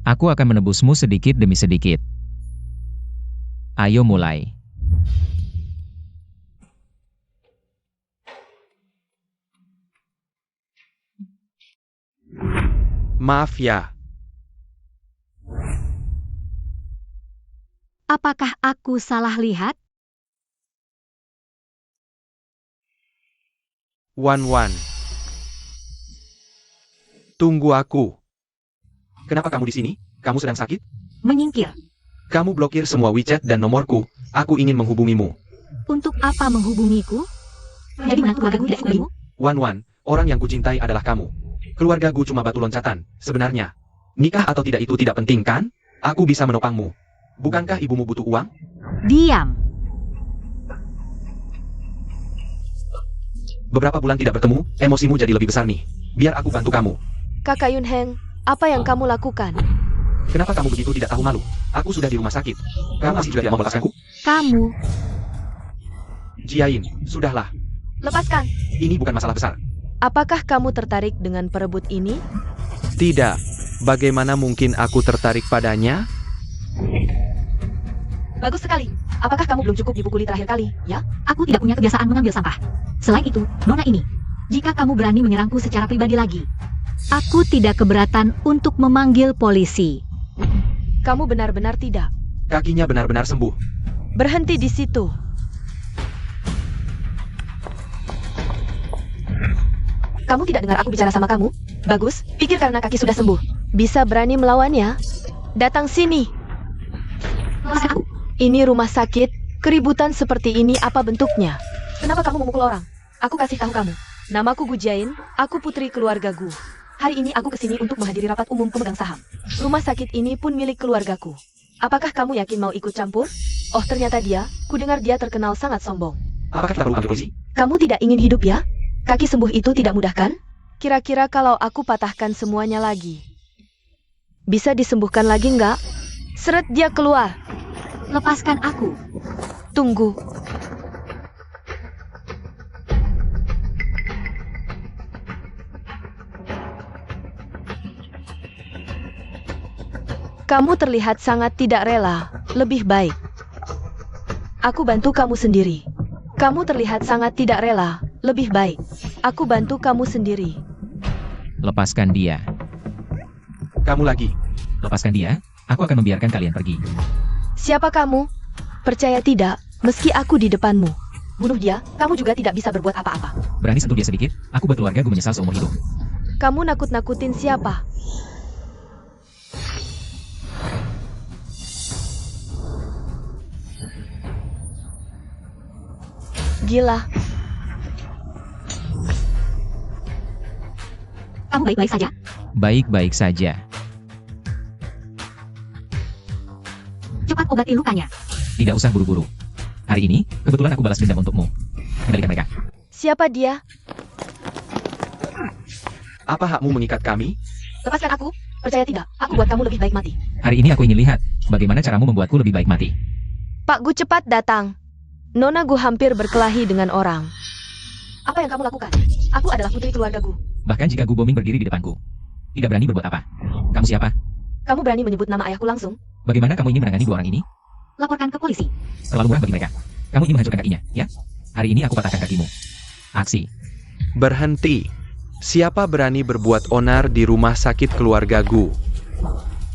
Aku akan menebusmu sedikit demi sedikit. Ayo mulai. Maaf ya. Apakah aku salah lihat? Wan. Tunggu aku. Kenapa kamu di sini? Kamu sedang sakit? Menyingkir. Kamu blokir semua WeChat dan nomorku. Aku ingin menghubungimu. Untuk apa menghubungiku? Jadi menantu keluargaku tidak suka dirimu? Wan, orang yang kucintai adalah kamu. Keluargaku cuma batu loncatan, sebenarnya. Nikah atau tidak itu tidak penting kan? Aku bisa menopangmu. Bukankah ibumu butuh uang? Diam. Beberapa bulan tidak bertemu, emosimu jadi lebih besar nih. Biar aku bantu kamu. Kakak Yun Heng, apa yang kamu lakukan? Kenapa kamu begitu tidak tahu malu? Aku sudah di rumah sakit. Kamu masih juga tidak melepaskanku? Kamu. Jiayin, sudahlah. Lepaskan. Ini bukan masalah besar. Apakah kamu tertarik dengan perebut ini? Tidak. Bagaimana mungkin aku tertarik padanya? Bagus sekali. Apakah kamu belum cukup dipukuli terakhir kali, ya? Aku tidak punya kebiasaan mengambil sampah. Selain itu, nona ini. Jika kamu berani menyerangku secara pribadi lagi, aku tidak keberatan untuk memanggil polisi. Kamu benar-benar tidak. Kakinya benar-benar sembuh. Berhenti di situ. Kamu tidak dengar aku bicara sama kamu? Bagus, pikir karena kaki sudah sembuh. Bisa berani melawannya? Datang sini. Lepaskan aku. Ini rumah sakit, keributan seperti ini apa bentuknya? Kenapa kamu memukul orang? Aku kasih tahu kamu. Namaku Gu Jain, aku putri keluarga Gu. Hari ini aku kesini untuk menghadiri rapat umum pemegang saham. Rumah sakit ini pun milik keluargaku. Apakah kamu yakin mau ikut campur? Oh ternyata dia, kudengar dia terkenal sangat sombong. Apakah kita perlu panggil polisi? Kamu tidak ingin hidup ya? Kaki sembuh itu tidak mudah kan? Kira-kira kalau aku patahkan semuanya lagi, bisa disembuhkan lagi nggak? Seret dia keluar. Lepaskan aku. Tunggu. Kamu terlihat sangat tidak rela. Lebih baik aku bantu kamu sendiri. Kamu terlihat sangat tidak rela. Lebih baik aku bantu kamu sendiri. Lepaskan dia. Kamu lagi. Lepaskan dia, aku akan membiarkan kalian pergi. Siapa kamu? Percaya tidak, meski aku di depanmu. Bunuh dia, kamu juga tidak bisa berbuat apa-apa. Berani sentuh dia sedikit, aku berkeluarga gue menyesal seumur hidup. Kamu nakut-nakutin siapa? Gila. Kamu baik-baik saja? Baik-baik saja. Cepat obati lukanya. Tidak usah buru-buru. Hari ini, kebetulan aku balas dendam untukmu. Kendalikan mereka. Siapa dia? Apa hakmu mengikat kami? Lepaskan aku. Percaya tidak, aku buat kamu lebih baik mati. Hari ini aku ingin lihat, bagaimana caramu membuatku lebih baik mati. Pak Gu cepat datang. Nona Gu hampir berkelahi dengan orang. Apa yang kamu lakukan? Aku adalah putri keluarga Gu. Bahkan jika Gu Boming berdiri di depanku, tidak berani berbuat apa. Kamu siapa? Kamu berani menyebut nama ayahku langsung? Bagaimana kamu ingin menangani dua orang ini? Laporkan ke polisi. Terlalu murah bagi mereka. Kamu ingin menghancurkan kakinya, ya? Hari ini aku patahkan kakimu. Aksi. Berhenti. Siapa berani berbuat onar di rumah sakit keluarga Gu?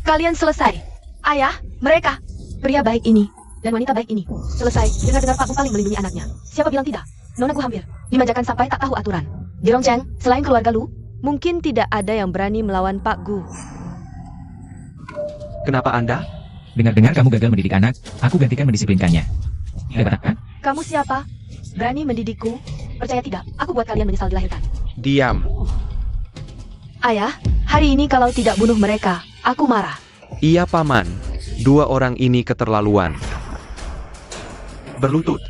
Kalian selesai. Ayah, mereka. Pria baik ini dan wanita baik ini. Selesai. Dengar-dengar Pak Gu paling melindungi anaknya. Siapa bilang tidak? Nona Gu hampir dimanjakan sampai tak tahu aturan. Jirong Cheng, selain keluarga Lu, mungkin tidak ada yang berani melawan Pak Gu. Kenapa Anda? Dengar-dengar kamu gagal mendidik anak, aku gantikan mendisiplinkannya. Hebat kan? Kamu siapa? Berani mendidikku? Percaya tidak, aku buat kalian menyesal dilahirkan. Diam. Ayah, hari ini kalau tidak bunuh mereka, aku marah. Iya paman, dua orang ini keterlaluan. Berlutut.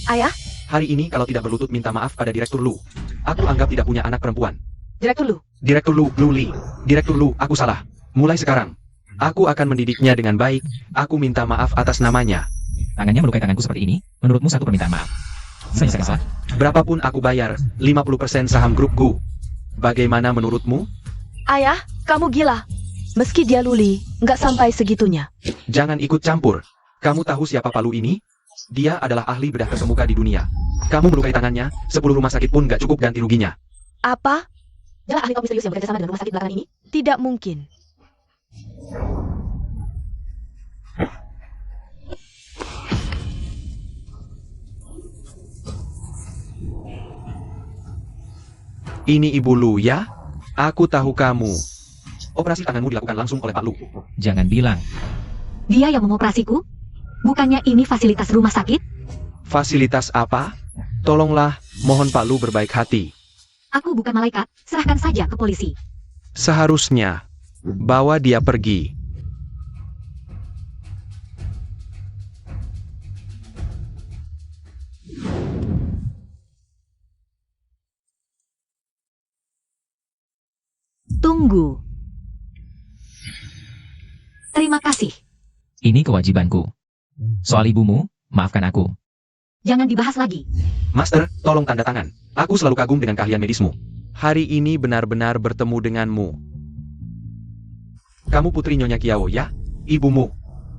Ayah, Hari ini kalau tidak berlutut minta maaf pada Direktur Lu. Aku anggap tidak punya anak perempuan. Direktur Lu. Direktur Lu, Lu Li. Direktur Lu, aku salah. Mulai sekarang, aku akan mendidiknya dengan baik. Aku minta maaf atas namanya. Tangannya melukai tanganku seperti ini, menurutmu satu permintaan maaf. Saya salah. Berapapun aku bayar, 50% saham grup Gu. Bagaimana menurutmu? Ayah, kamu gila. Meski dia Luli, nggak sampai segitunya. Jangan ikut campur. Kamu tahu siapa Palu ini? Dia adalah ahli bedah terkemuka di dunia. Kamu melukai tangannya, 10 rumah sakit pun gak cukup ganti ruginya. Apa? Jalan ahli top misterius yang bekerja sama dengan rumah sakit belakangan ini? Tidak mungkin. Ini Ibu Lu ya? Aku tahu kamu. Operasi tanganmu dilakukan langsung oleh Pak Lu. Jangan bilang. Dia yang mengoperasiku? Bukannya ini fasilitas rumah sakit? Fasilitas apa? Tolonglah, mohon Pak Lu berbaik hati. Aku bukan malaikat, serahkan saja ke polisi. Seharusnya, bawa dia pergi. Tunggu. Terima kasih. Ini kewajibanku. Soal ibumu, maafkan aku. Jangan dibahas lagi. Master, tolong tanda tangan. Aku selalu kagum dengan keahlian medismu. Hari ini benar-benar bertemu denganmu. Kamu putri Nyonya Kiao ya? Ibumu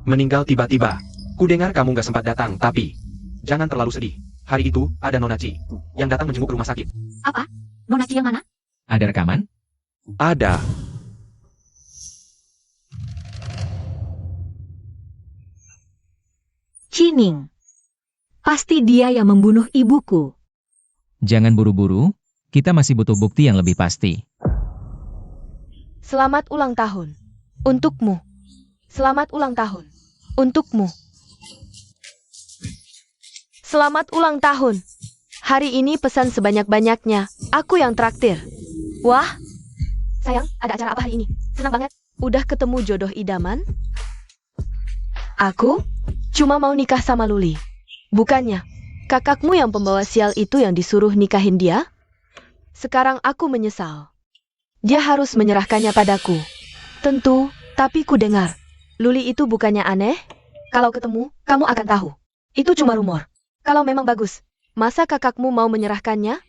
meninggal tiba-tiba. Kudengar kamu gak sempat datang, tapi jangan terlalu sedih. Hari itu, ada Nona Ci yang datang menjenguk rumah sakit. Apa? Nona Ci yang mana? Ada rekaman? Ada. Cining. Pasti dia yang membunuh ibuku. Jangan buru-buru, kita masih butuh bukti yang lebih pasti. Selamat ulang tahun. Untukmu. Selamat ulang tahun. Untukmu. Selamat ulang tahun. Hari ini pesan sebanyak-banyaknya. Aku yang traktir. Wah. Sayang, ada acara apa hari ini? Senang banget. Udah ketemu jodoh idaman? Aku cuma mau nikah sama Luli. Bukannya kakakmu yang pembawa sial itu yang disuruh nikahin dia? Sekarang aku menyesal. Dia harus menyerahkannya padaku. Tentu, tapi ku dengar. Luli itu bukannya aneh? Kalau ketemu, kamu akan tahu. Itu cuma rumor. Kalau memang bagus, masa kakakmu mau menyerahkannya?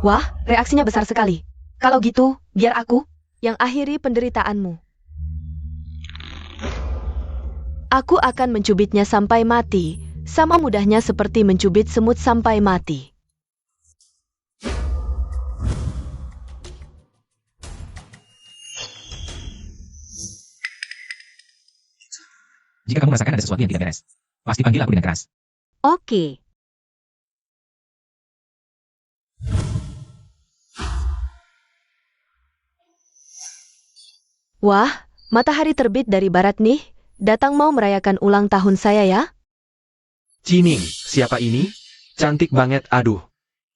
Wah, reaksinya besar sekali. Kalau gitu, biar aku yang akhiri penderitaanmu. Aku akan mencubitnya sampai mati, sama mudahnya seperti mencubit semut sampai mati. Jika kamu merasakan ada sesuatu yang tidak beres, pasti panggil aku dengan keras. Oke. Wah, matahari terbit dari barat nih. Datang mau merayakan ulang tahun saya ya? Cining, siapa ini? Cantik banget, aduh.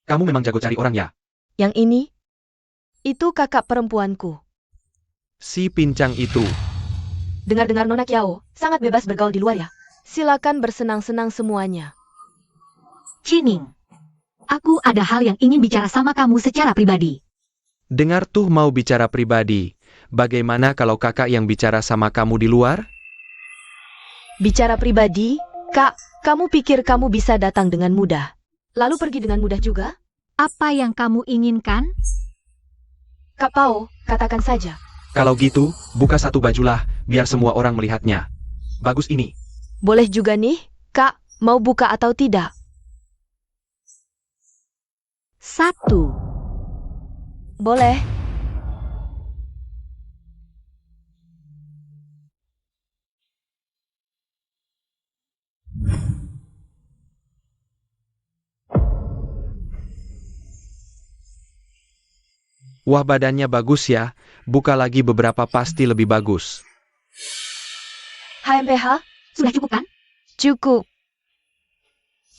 Kamu memang jago cari orang ya? Yang ini? Itu kakak perempuanku. Si pincang itu. Dengar-dengar Nona Kiao, sangat bebas bergaul di luar ya? Silakan bersenang-senang semuanya. Cining. Aku ada hal yang ingin bicara sama kamu secara pribadi. Dengar tuh mau bicara pribadi. Bagaimana kalau kakak yang bicara sama kamu di luar? Bicara pribadi? Kak, kamu pikir kamu bisa datang dengan mudah? Lalu pergi dengan mudah juga? Apa yang kamu inginkan? Kak Pao, katakan saja. Kalau gitu, buka satu bajulah, biar semua orang melihatnya. Bagus ini. Boleh juga nih, Kak, mau buka atau tidak? 1, Boleh. Wah, badannya bagus ya. Buka lagi beberapa pasti lebih bagus. HMPH? Sudah cukup kan? Cukup.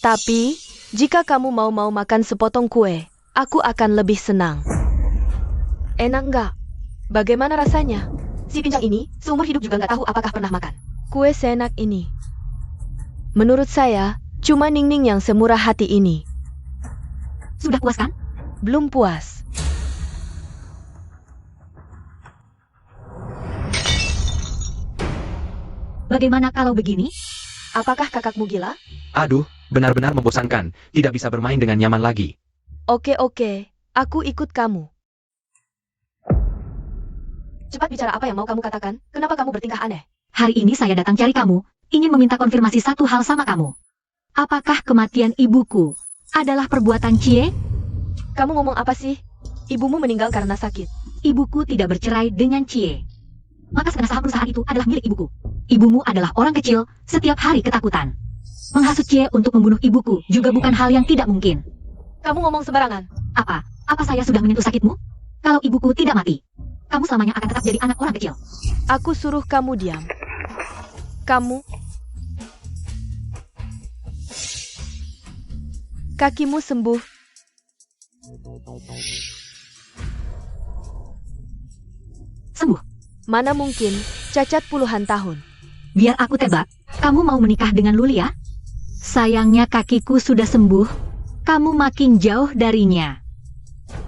Tapi, jika kamu mau makan sepotong kue, aku akan lebih senang. Enak nggak? Bagaimana rasanya? Si pincang ini, seumur hidup juga nggak tahu apakah pernah makan. Kue seenak ini. Menurut saya, cuma Ningning yang semurah hati ini. Sudah puas kan? Belum puas. Bagaimana kalau begini? Apakah kakakmu gila? Aduh, benar-benar membosankan. Tidak bisa bermain dengan nyaman lagi. Oke, aku ikut kamu. Cepat bicara apa yang mau kamu katakan. Kenapa kamu bertingkah aneh? Hari ini saya datang cari kamu, ingin meminta konfirmasi satu hal sama kamu. Apakah kematian ibuku adalah perbuatan Cie? Kamu ngomong apa sih? Ibumu meninggal karena sakit. Ibuku tidak bercerai dengan Cie. Maka segala saham perusahaan itu adalah milik ibuku. Ibumu adalah orang kecil, setiap hari ketakutan. Menghasut Cie untuk membunuh ibuku juga bukan hal yang tidak mungkin. Kamu ngomong sembarangan. Apa? Apa saya sudah menyentuh sakitmu? Kalau ibuku tidak mati, kamu selamanya akan tetap jadi anak orang kecil. Aku suruh kamu diam. Kamu. Kakimu sembuh. Sembuh. Mana mungkin, cacat puluhan tahun. Biar aku tebak, kamu mau menikah dengan Lulia? Sayangnya kakiku sudah sembuh, kamu makin jauh darinya.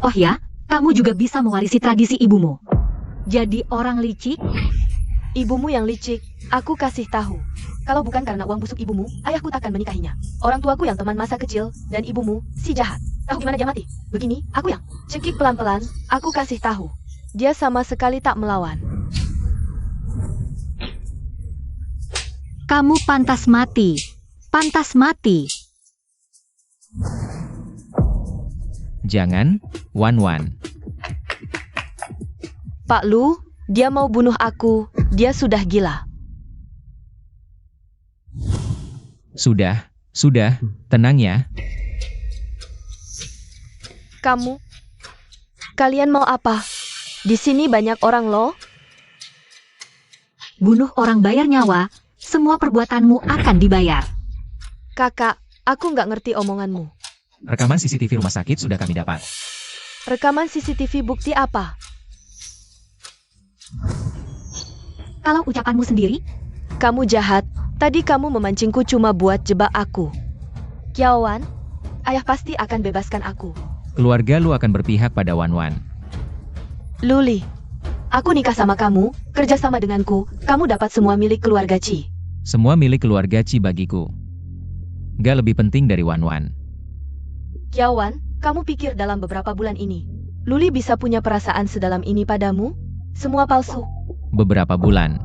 Oh ya, kamu juga bisa mewarisi tradisi ibumu. Jadi orang licik? Ibumu yang licik, aku kasih tahu. Kalau bukan karena uang busuk ibumu, ayahku takkan menikahinya. Orang tuaku yang teman masa kecil, dan ibumu, si jahat. Tahu gimana dia mati? Begini, aku yang cekik pelan-pelan, aku kasih tahu. Dia sama sekali tak melawan. Kamu pantas mati. Pantas mati. Jangan, Wan. Pak Lu, dia mau bunuh aku, dia sudah gila. Sudah, tenang ya. Kalian mau apa? Di sini banyak orang loh. Bunuh orang bayar nyawa, semua perbuatanmu akan dibayar. Kakak, aku nggak ngerti omonganmu. Rekaman CCTV rumah sakit sudah kami dapat. Rekaman CCTV bukti apa? Kalau ucapanmu sendiri, Kamu jahat, tadi kamu memancingku cuma buat jebak aku. Kiawan, ayah pasti akan bebaskan aku. Keluarga lu akan berpihak pada Wan. Luli, aku nikah sama kamu, kerja sama denganku, kamu dapat semua milik keluarga Ci. Semua milik keluarga Ci bagiku. Gak lebih penting dari Wan. Kiawan, kamu pikir dalam beberapa bulan ini, Luli bisa punya perasaan sedalam ini padamu? Semua palsu. Beberapa bulan.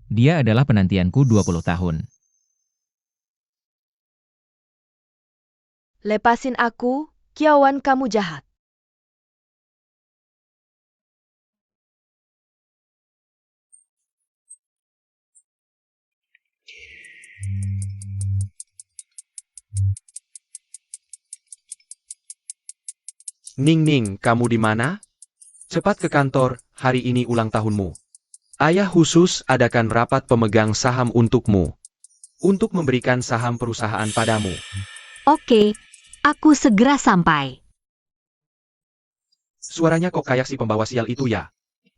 Dia adalah penantianku 20 tahun. Lepasin aku, Kiawan, kamu jahat. Ning, kamu di mana? Cepat ke kantor, hari ini ulang tahunmu. Ayah khusus adakan rapat pemegang saham untukmu. Untuk memberikan saham perusahaan padamu. oke, aku segera sampai. Suaranya kok kayak si pembawa sial itu ya?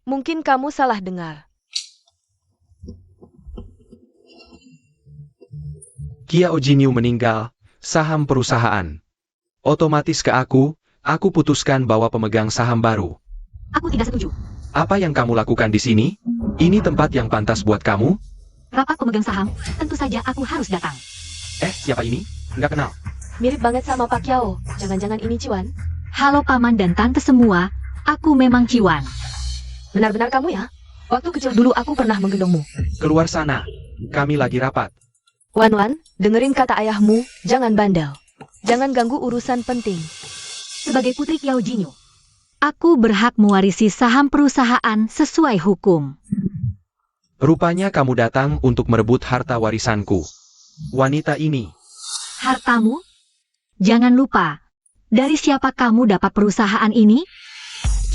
Mungkin kamu salah dengar. Kiao Jinyu meninggal, saham perusahaan. Otomatis ke aku putuskan bahwa pemegang saham baru. Aku tidak setuju. Apa yang kamu lakukan di sini? Ini tempat yang pantas buat kamu? Rapat pemegang saham, tentu saja aku harus datang. Siapa ini? Nggak kenal. Mirip banget sama Pak Kiao. Jangan-jangan ini Ciwan? Halo paman dan tante semua, aku memang Ciwan. Benar-benar kamu ya? Waktu kecil dulu aku pernah menggendongmu. Keluar sana. Kami lagi rapat. Wan, dengerin kata ayahmu, jangan bandel. Jangan ganggu urusan penting. Sebagai putri Kiao Jinyu, aku berhak mewarisi saham perusahaan sesuai hukum. Rupanya kamu datang untuk merebut harta warisanku. Wanita ini. Hartamu? Jangan lupa, dari siapa kamu dapat perusahaan ini?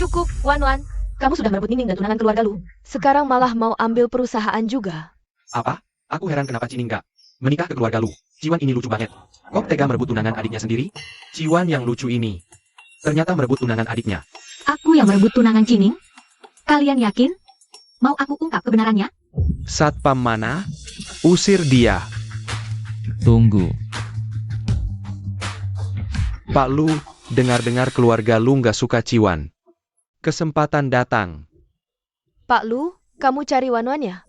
Cukup, Wan. Kamu sudah merebut Nining dan tunangan keluarga Lu. Sekarang malah mau ambil perusahaan juga. Apa? Aku heran kenapa Cining gak menikah ke keluarga Lu. Ciwan ini lucu banget. Kok tega merebut tunangan adiknya sendiri? Ciwan yang lucu ini ternyata merebut tunangan adiknya. Aku yang merebut tunangan Cining? Kalian yakin? Mau aku ungkap kebenarannya? Satpam mana? Usir dia. Tunggu. Pak Lu, dengar-dengar keluarga Lu nggak suka Ciwan. Kesempatan datang. Pak Lu, kamu cari Wan ya?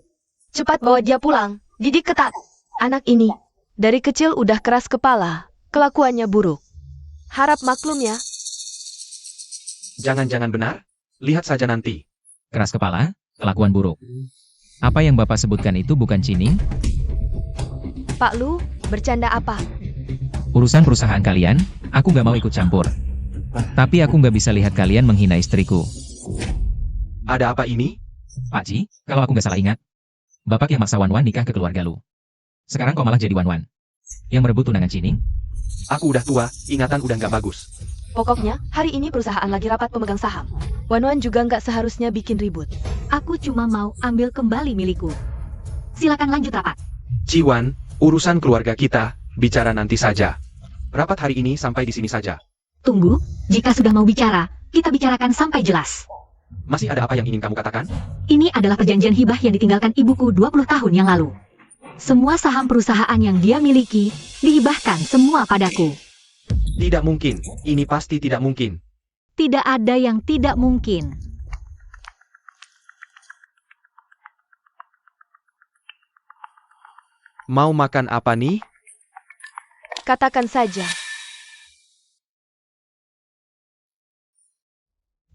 Cepat bawa dia pulang. Didik ketat. Anak ini, dari kecil udah keras kepala. Kelakuannya buruk. Harap maklum ya. Jangan-jangan benar? Lihat saja nanti. Keras kepala, kelakuan buruk. Apa yang Bapak sebutkan itu bukan Cining? Pak Lu, bercanda apa? Urusan perusahaan kalian, aku nggak mau ikut campur. Tapi aku nggak bisa lihat kalian menghina istriku. Ada apa ini? Pak Ci, kalau aku nggak salah ingat, Bapak yang maksa Wan nikah ke keluarga Lu. Sekarang kok malah jadi Wan yang merebut tunangan Cining? Aku udah tua, ingatan udah nggak bagus. Pokoknya, hari ini perusahaan lagi rapat pemegang saham. Wan juga nggak seharusnya bikin ribut. Aku cuma mau ambil kembali milikku. Silakan lanjut rapat. Ciwan, urusan keluarga kita, bicara nanti saja. Rapat hari ini sampai di sini saja. Tunggu, jika sudah mau bicara, kita bicarakan sampai jelas. Masih ada apa yang ingin kamu katakan? Ini adalah perjanjian hibah yang ditinggalkan ibuku 20 tahun yang lalu. Semua saham perusahaan yang dia miliki, dihibahkan semua padaku. Tidak mungkin, ini pasti tidak mungkin. Tidak ada yang tidak mungkin. Mau makan apa nih? Katakan saja.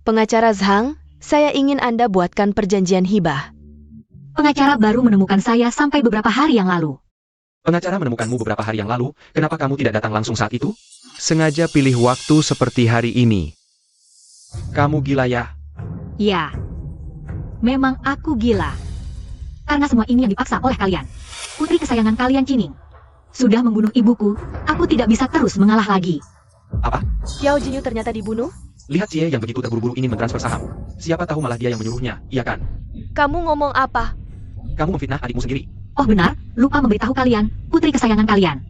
Pengacara Zhang, saya ingin Anda buatkan perjanjian hibah. Pengacara baru menemukan saya sampai beberapa hari yang lalu. Pengacara menemukanmu beberapa hari yang lalu, kenapa kamu tidak datang langsung saat itu? Sengaja pilih waktu seperti hari ini. Kamu gila ya? Ya, memang aku gila. Karena semua ini yang dipaksa oleh kalian. Putri kesayangan kalian Cining sudah membunuh ibuku, aku tidak bisa terus mengalah lagi. Apa? Kiao Jinyu ternyata dibunuh? Lihat Cie yang begitu terburu-buru ingin mentransfer saham. Siapa tahu malah dia yang menyuruhnya, iya kan? Kamu ngomong apa? Kamu memfitnah adikmu sendiri. Oh benar, lupa memberitahu kalian, putri kesayangan kalian.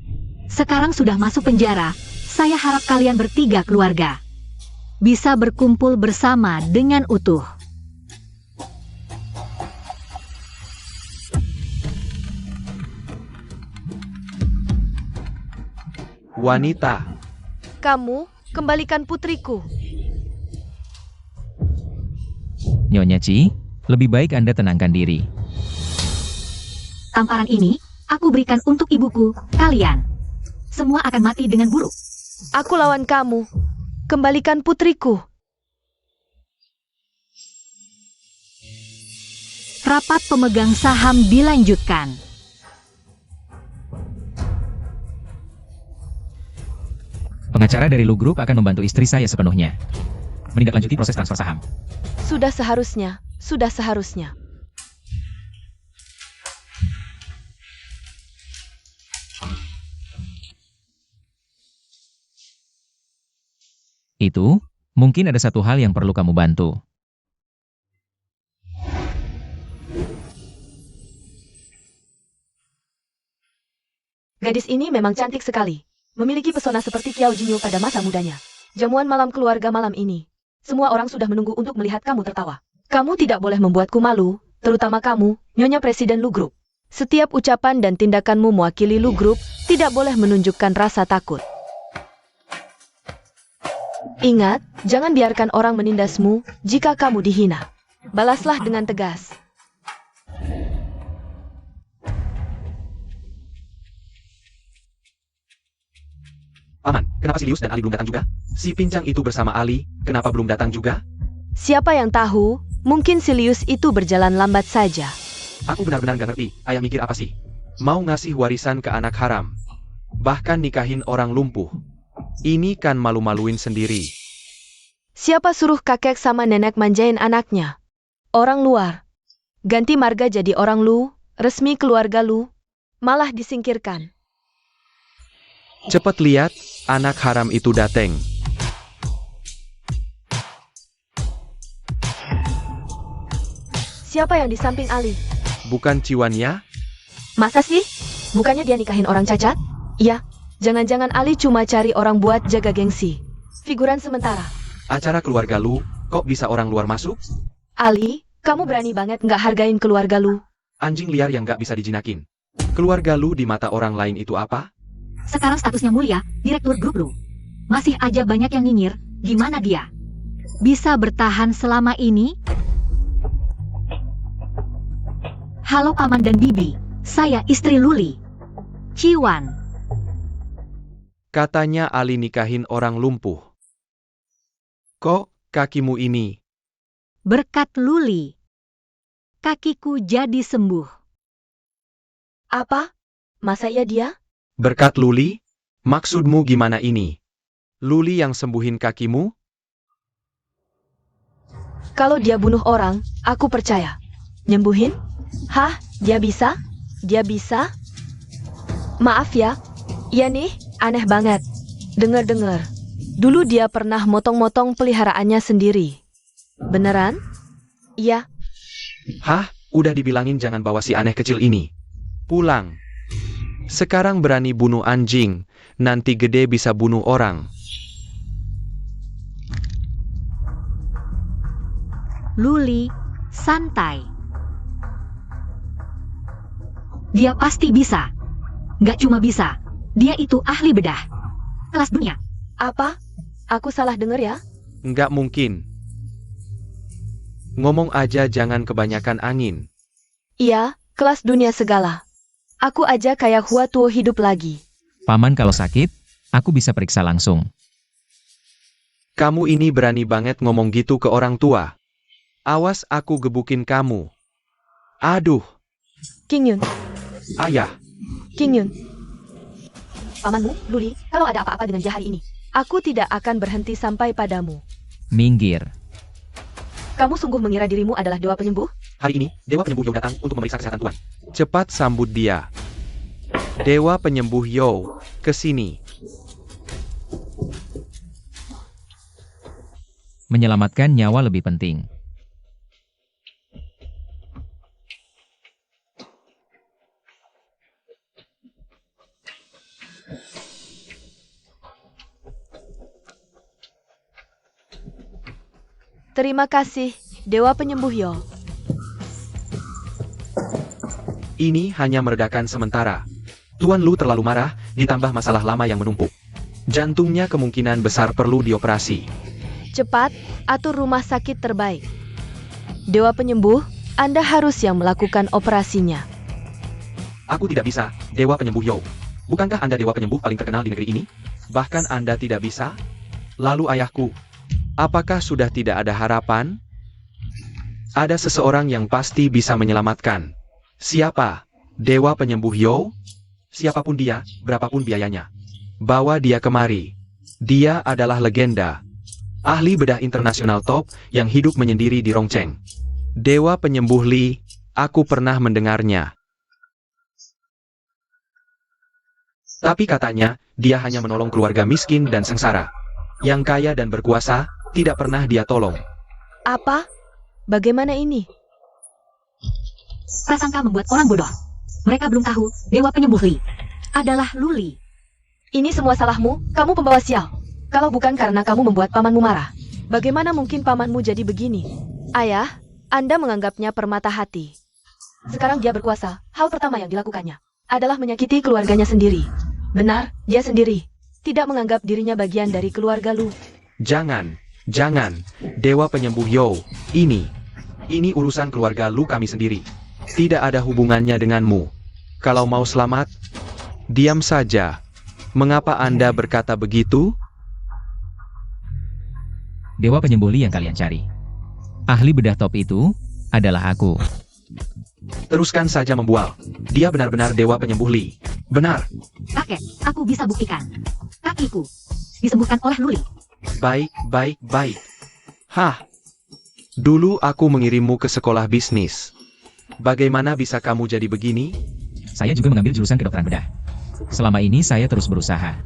Sekarang sudah masuk penjara, saya harap kalian bertiga keluarga bisa berkumpul bersama dengan utuh. Wanita, Kamu, kembalikan putriku. Nyonya Ci, lebih baik Anda tenangkan diri. Tamparan ini, aku berikan untuk ibuku, kalian. Semua akan mati dengan buruk. Aku lawan kamu. Kembalikan putriku. Rapat pemegang saham dilanjutkan. Pengacara dari Lu Group akan membantu istri saya sepenuhnya menindaklanjuti proses transfer saham. Sudah seharusnya. Sudah seharusnya. Itu, mungkin ada satu hal yang perlu kamu bantu. Gadis ini memang cantik sekali. Memiliki pesona seperti Kiao Jinyu pada masa mudanya. Jamuan malam keluarga malam ini. Semua orang sudah menunggu untuk melihat kamu tertawa. Kamu tidak boleh membuatku malu, terutama kamu, Nyonya Presiden Lu Group. Setiap ucapan dan tindakanmu mewakili Lu Group tidak boleh menunjukkan rasa takut. Ingat, jangan biarkan orang menindasmu jika kamu dihina. Balaslah dengan tegas. Paman, kenapa si Lius dan Ali belum datang juga? Si Pincang itu bersama Ali, kenapa belum datang juga? Siapa yang tahu, mungkin Silius itu berjalan lambat saja. Aku benar-benar gak ngerti, ayah mikir apa sih? Mau ngasih warisan ke anak haram. Bahkan nikahin orang lumpuh. Ini kan malu-maluin sendiri. Siapa suruh kakek sama nenek manjain anaknya? Orang luar. Ganti marga jadi orang Lu, resmi keluarga Lu, malah disingkirkan. Cepat lihat, anak haram itu dateng. Siapa yang di samping Ali? Bukan Ciwan ya? Masa sih? Bukannya dia nikahin orang cacat? Iya, jangan-jangan Ali cuma cari orang buat jaga gengsi. Figuran sementara. Acara keluarga Lu, kok bisa orang luar masuk? Ali, kamu berani banget nggak hargain keluarga Lu. Anjing liar yang nggak bisa dijinakin. Keluarga Lu di mata orang lain itu apa? Sekarang statusnya mulia, direktur grup Lu. Masih aja banyak yang nyinyir, gimana dia? Bisa bertahan selama ini? Halo Paman dan Bibi, saya istri Luli. Ciwan. Katanya Ali nikahin orang lumpuh. Kok kakimu ini? Berkat Luli, kakiku jadi sembuh. Apa? Masa iya dia? Berkat Luli? Maksudmu gimana ini? Luli yang sembuhin kakimu? Kalau dia bunuh orang, aku percaya. Nyembuhin? Hah? Dia bisa? Dia bisa? Maaf ya. Iya nih, aneh banget. Dengar-dengar. Dulu dia pernah motong-motong peliharaannya sendiri. Beneran? Iya. Hah? Udah dibilangin jangan bawa si aneh kecil ini. Pulang. Sekarang berani bunuh anjing, nanti gede bisa bunuh orang. Luli, santai. Dia pasti bisa. Nggak cuma bisa, dia itu ahli bedah. Kelas dunia. Apa? Aku salah dengar ya? Nggak mungkin. Ngomong aja jangan kebanyakan angin. Iya, kelas dunia segala. Aku aja kayak Hua Tuo hidup lagi. Paman kalau sakit, aku bisa periksa langsung. Kamu ini berani banget ngomong gitu ke orang tua. Awas aku gebukin kamu. Aduh, King Yun, ayah. King Yun. Pamanmu, Luli, kalau ada apa-apa dengan dia hari ini, aku tidak akan berhenti sampai padamu. Minggir. Kamu sungguh mengira dirimu adalah dewa penyembuh? Hari ini, Dewa Penyembuh Yo datang untuk memeriksa kesehatan Tuan. Cepat sambut dia. Dewa Penyembuh Yo, ke sini. Menyelamatkan nyawa lebih penting. Terima kasih, Dewa Penyembuh Yo. Ini hanya meredakan sementara. Tuan Lu terlalu marah, ditambah masalah lama yang menumpuk. Jantungnya kemungkinan besar perlu dioperasi. Cepat, atur rumah sakit terbaik. Dewa Penyembuh, Anda harus yang melakukan operasinya. Aku tidak bisa, Dewa Penyembuh Yo. Bukankah Anda Dewa Penyembuh paling terkenal di negeri ini? Bahkan Anda tidak bisa? Lalu ayahku, apakah sudah tidak ada harapan? Ada seseorang yang pasti bisa menyelamatkan. Siapa? Dewa Penyembuh Yo? Siapapun dia, berapapun biayanya. Bawa dia kemari. Dia adalah legenda. Ahli bedah internasional top yang hidup menyendiri di Rongcheng. Dewa Penyembuh Li, aku pernah mendengarnya. Tapi katanya, dia hanya menolong keluarga miskin dan sengsara. Yang kaya dan berkuasa, tidak pernah dia tolong. Apa? Bagaimana ini? Prasangka membuat orang bodoh. Mereka belum tahu, Dewa Penyembuh Li adalah Luli. Ini semua salahmu, kamu pembawa sial. Kalau bukan karena kamu membuat pamanmu marah, bagaimana mungkin pamanmu jadi begini? Ayah, Anda menganggapnya permata hati. Sekarang dia berkuasa, hal pertama yang dilakukannya adalah menyakiti keluarganya sendiri. Benar, dia sendiri. Tidak menganggap dirinya bagian dari keluarga Lu. Jangan, Dewa Penyembuh Yo, ini urusan keluarga Lu kami sendiri. Tidak ada hubungannya denganmu. Kalau mau selamat, diam saja. Mengapa Anda berkata begitu? Dewa Penyembuh Li yang kalian cari. Ahli bedah top itu adalah aku. Teruskan saja membual. Dia benar-benar Dewa Penyembuh Li. Benar. Kakek, aku bisa buktikan. Kakiku disembuhkan oleh Luli. Baik. Hah? Dulu aku mengirimmu ke sekolah bisnis. Bagaimana bisa kamu jadi begini? Saya juga mengambil jurusan kedokteran bedah. Selama ini saya terus berusaha.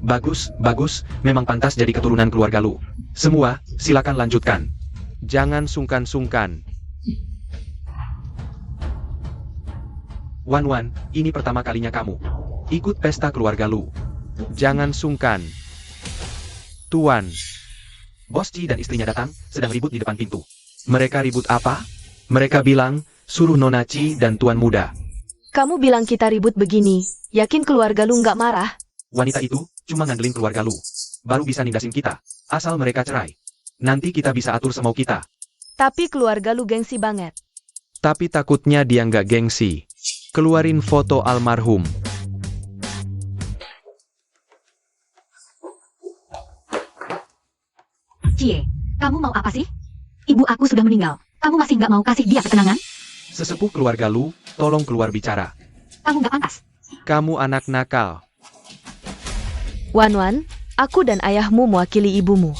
Bagus, bagus, memang pantas jadi keturunan keluarga Lu. Semua, silakan lanjutkan. Jangan sungkan-sungkan. Wan, ini pertama kalinya kamu ikut pesta keluarga Lu. Jangan sungkan. Tuan. Bos Ci dan istrinya datang, sedang ribut di depan pintu. Mereka ribut apa? Mereka bilang, suruh Nona Ci dan Tuan Muda. Kamu bilang kita ribut begini, yakin keluarga lu nggak marah? Wanita itu cuma ngandelin keluarga Lu. Baru bisa nindasin kita. Asal mereka cerai. Nanti kita bisa atur semau kita. Tapi keluarga lu gengsi banget. Tapi takutnya dia nggak gengsi. Keluarin foto almarhum. Cie, kamu mau apa sih? Ibu aku sudah meninggal. Kamu masih nggak mau kasih dia ketenangan? Sesepuh keluarga Lu, tolong keluar bicara. Kamu nggak pantas. Kamu anak nakal. Wan, aku dan ayahmu mewakili ibumu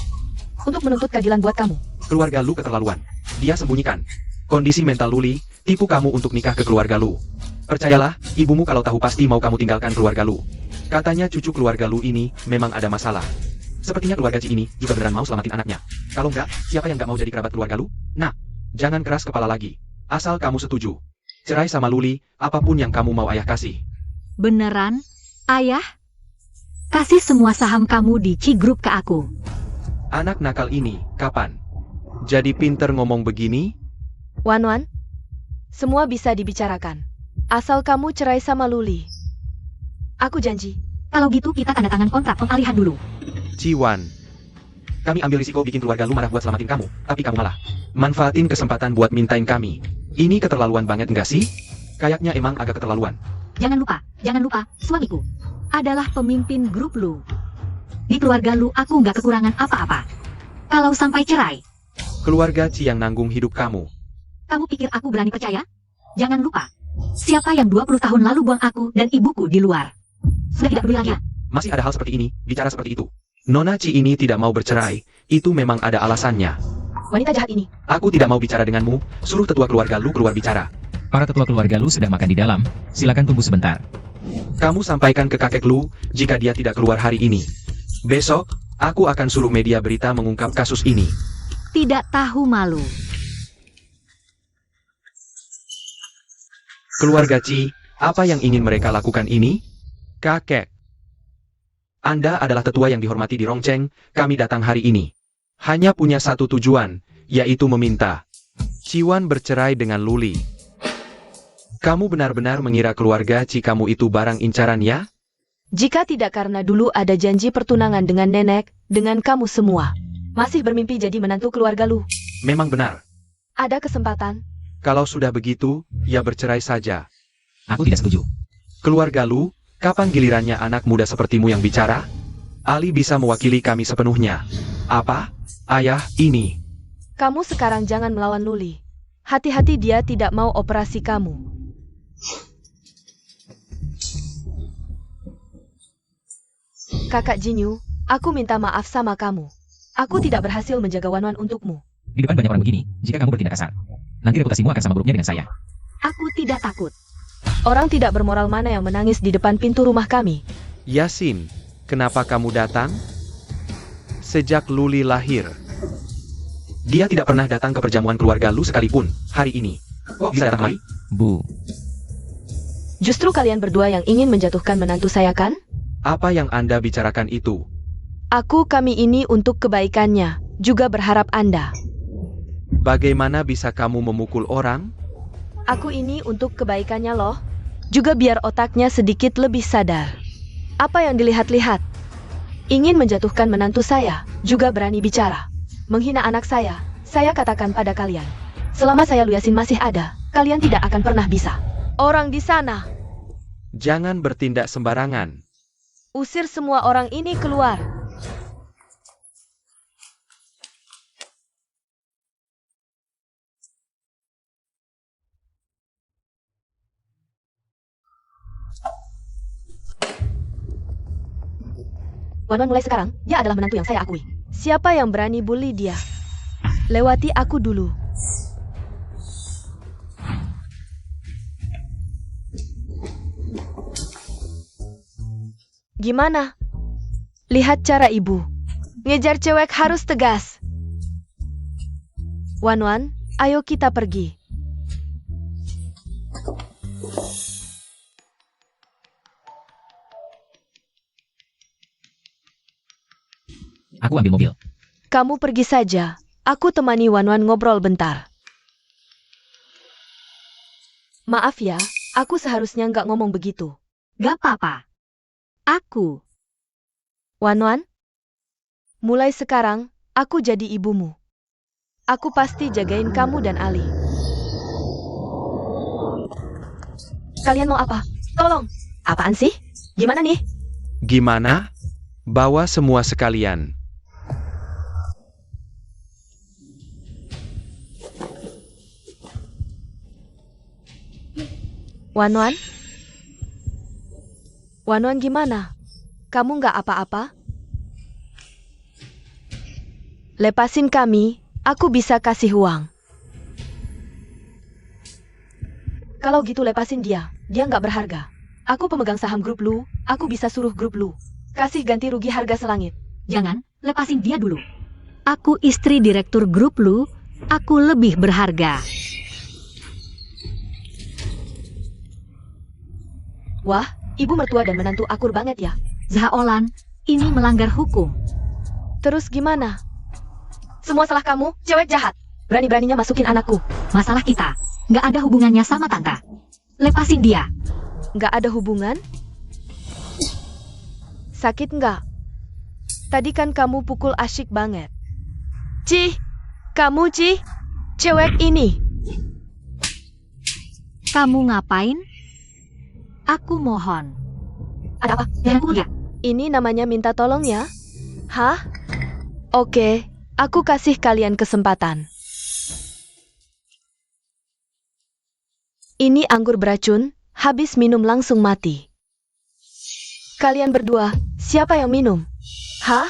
untuk menuntut keadilan buat kamu. Keluarga Lu keterlaluan. Dia sembunyikan kondisi mental Luli, tipu kamu untuk nikah ke keluarga Lu. Percayalah, ibumu kalau tahu pasti mau kamu tinggalkan keluarga Lu. Katanya cucu keluarga Lu ini memang ada masalah. Sepertinya keluarga Ci ini juga beneran mau selamatin anaknya. Kalau enggak, siapa yang nggak mau jadi kerabat keluarga Lu? Nah, jangan keras kepala lagi. Asal kamu setuju. Cerai sama Luli, apapun yang kamu mau ayah kasih. Beneran? Ayah? Kasih semua saham kamu di Ci Group ke aku. Anak nakal ini, kapan? Jadi pinter ngomong begini? Wan, semua bisa dibicarakan. Asal kamu cerai sama Luli. Aku janji. Kalau gitu kita tanda tangan kontrak pengalihan dulu. Ciwan. Kami ambil risiko bikin keluarga Lu marah buat selamatin kamu, tapi kamu malah manfaatin kesempatan buat mintain kami. Ini keterlaluan banget nggak sih? Kayaknya emang agak keterlaluan. Jangan lupa, suamiku adalah pemimpin grup Lu. Di keluarga Lu aku nggak kekurangan apa-apa. Kalau sampai cerai, Keluarga Ci yang nanggung hidup kamu. kamu pikir aku berani percaya? Jangan lupa, siapa yang 20 tahun lalu buang aku dan ibuku di luar? Sudah tidak peduli lagi. Masih ada hal seperti ini, bicara seperti itu. Nona Ci ini tidak mau bercerai, itu memang ada alasannya. Wanita jahat ini. Aku tidak mau bicara denganmu, suruh tetua keluarga Lu keluar bicara. Para tetua keluarga Lu sedang makan di dalam. Silakan tunggu sebentar. Kamu sampaikan ke kakek Lu, jika dia tidak keluar hari ini. Besok, aku akan suruh media berita mengungkap kasus ini. Tidak tahu malu. Keluarga Ci, apa yang ingin mereka lakukan ini? Kakek. Anda adalah tetua yang dihormati di Rongcheng, kami datang hari ini. Hanya punya satu tujuan, yaitu meminta Ciwan bercerai dengan Luli. Kamu benar-benar mengira keluarga Ci kamu itu barang incaran ya? Jika tidak karena dulu ada janji pertunangan dengan nenek, dengan kamu semua. Masih bermimpi jadi menantu keluarga Lu. Memang benar. Ada kesempatan. Kalau sudah begitu, ya bercerai saja. Aku tidak setuju. Keluarga Lu, kapan gilirannya anak muda sepertimu yang bicara? Ali bisa mewakili kami sepenuhnya. Apa? Ayah, ini. Kamu sekarang jangan melawan Luli. Hati-hati dia tidak mau operasi kamu. Kakak Jinyu, aku minta maaf sama kamu. Aku tidak berhasil menjaga Wan untukmu. Di depan banyak orang begini, jika kamu bertindak kasar, nanti reputasimu akan sama buruknya dengan saya. Aku tidak takut. Orang tidak bermoral mana yang menangis di depan pintu rumah kami? Yasin, kenapa kamu datang? Sejak Luli lahir, dia tidak pernah datang ke perjamuan keluarga Lu sekalipun, hari ini. Kok bisa datang lagi? Bu, Justru kalian berdua yang ingin menjatuhkan menantu saya kan? Apa yang Anda bicarakan itu? Kami ini untuk kebaikannya, juga berharap Anda. Bagaimana bisa kamu memukul orang? Aku ini untuk kebaikannya loh. Juga biar otaknya sedikit lebih sadar. Apa yang dilihat-lihat? Ingin menjatuhkan menantu saya, juga berani bicara. Menghina anak saya katakan pada kalian. Selama saya Lu Yasin masih ada, kalian tidak akan pernah bisa. Orang di sana, Jangan bertindak sembarangan. usir semua orang ini keluar. Wan mulai sekarang, dia adalah menantu yang saya akui. Siapa yang berani bully dia? Lewati aku dulu. Gimana? Lihat cara ibu. Ngejar cewek harus tegas. Wan, ayo kita pergi. Aku ambil mobil. Kamu pergi saja. Aku temani Wan ngobrol bentar. Maaf ya, aku seharusnya nggak ngomong begitu. Gak apa-apa. Aku. Wan, mulai sekarang, aku jadi ibumu. Aku pasti jagain kamu dan Ali. Kalian mau apa? Tolong. Apaan sih? Gimana nih? Gimana? Bawa semua sekalian. Wan? Wan gimana? Kamu nggak apa-apa? Lepasin kami, aku bisa kasih uang. Kalau gitu lepasin dia, dia nggak berharga. Aku pemegang saham grup Lu, aku bisa suruh grup Lu kasih ganti rugi harga selangit. Jangan, lepasin dia dulu. Aku istri direktur grup Lu, aku lebih berharga. Wah, ibu mertua dan menantu akur banget ya. Zaolan, ini melanggar hukum. Terus gimana? Semua salah kamu, cewek jahat. Berani-beraninya masukin anakku. Masalah kita, nggak ada hubungannya sama Tante. Lepasin dia. Nggak ada hubungan? Sakit nggak? Tadi kan kamu pukul asyik banget. Cih, kamu Cih, cewek ini. Kamu ngapain? Aku mohon. Ada apa? Jangan pukul dia. Ini namanya minta tolong ya? Hah? Oke, aku kasih kalian kesempatan. Ini anggur beracun, habis minum langsung mati. Kalian berdua, siapa yang minum? Hah?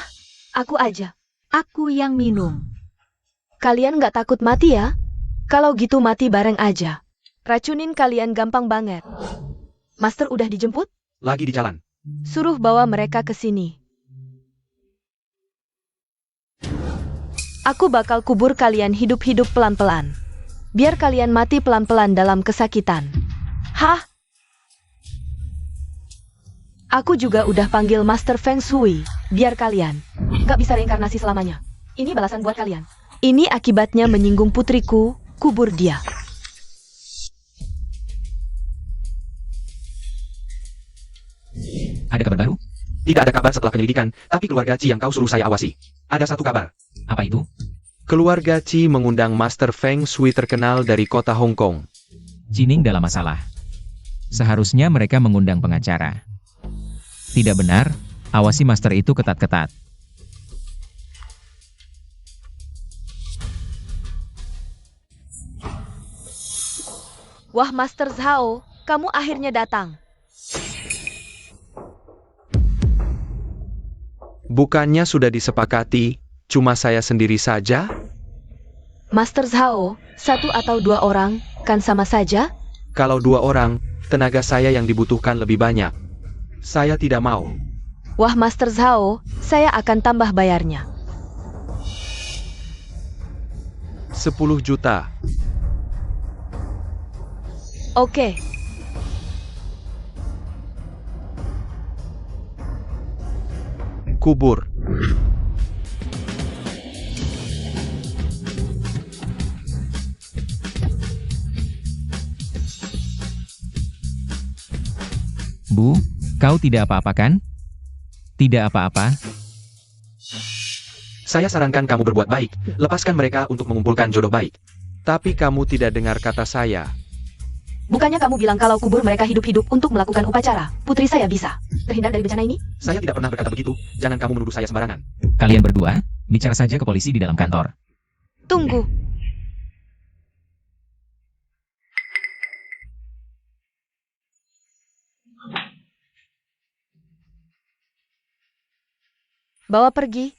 Aku aja. Aku yang minum. Kalian nggak takut mati ya? Kalau gitu mati bareng aja. Racunin kalian gampang banget. Master udah dijemput? Lagi di jalan. Suruh bawa mereka ke sini. Aku bakal kubur kalian hidup-hidup pelan-pelan. Biar kalian mati pelan-pelan dalam kesakitan. Hah? Aku juga udah panggil Master Feng Shui. Biar kalian gak bisa reinkarnasi selamanya. Ini balasan buat kalian. Ini akibatnya menyinggung putriku, kubur dia. Ada kabar baru? Tidak ada kabar setelah penyelidikan, tapi keluarga Ci yang kau suruh saya awasi. Ada satu kabar. Apa itu? Keluarga Ci mengundang Master Feng Shui terkenal dari kota Hong Kong. Jining dalam masalah. Seharusnya mereka mengundang pengacara. Tidak benar, awasi master itu ketat-ketat. Wah Master Zhao, kamu akhirnya datang. Bukannya sudah disepakati, cuma saya sendiri saja? Master Zhao, 1 atau 2 orang, kan sama saja? Kalau 2 orang, tenaga saya yang dibutuhkan lebih banyak. Saya tidak mau. Wah Master Zhao, saya akan tambah bayarnya. 10 juta. Oke. Kubur. Bu, kau tidak apa-apa kan? Tidak apa-apa. Saya sarankan kamu berbuat baik, lepaskan mereka untuk mengumpulkan jodoh baik. Tapi kamu tidak dengar kata saya. Bukannya kamu bilang kalau kubur mereka hidup-hidup untuk melakukan upacara? Putri saya bisa terhindar dari bencana ini? Saya tidak pernah berkata begitu, jangan kamu menuduh saya sembarangan. Kalian berdua, bicara saja ke polisi di dalam kantor. Tunggu. Bawa pergi.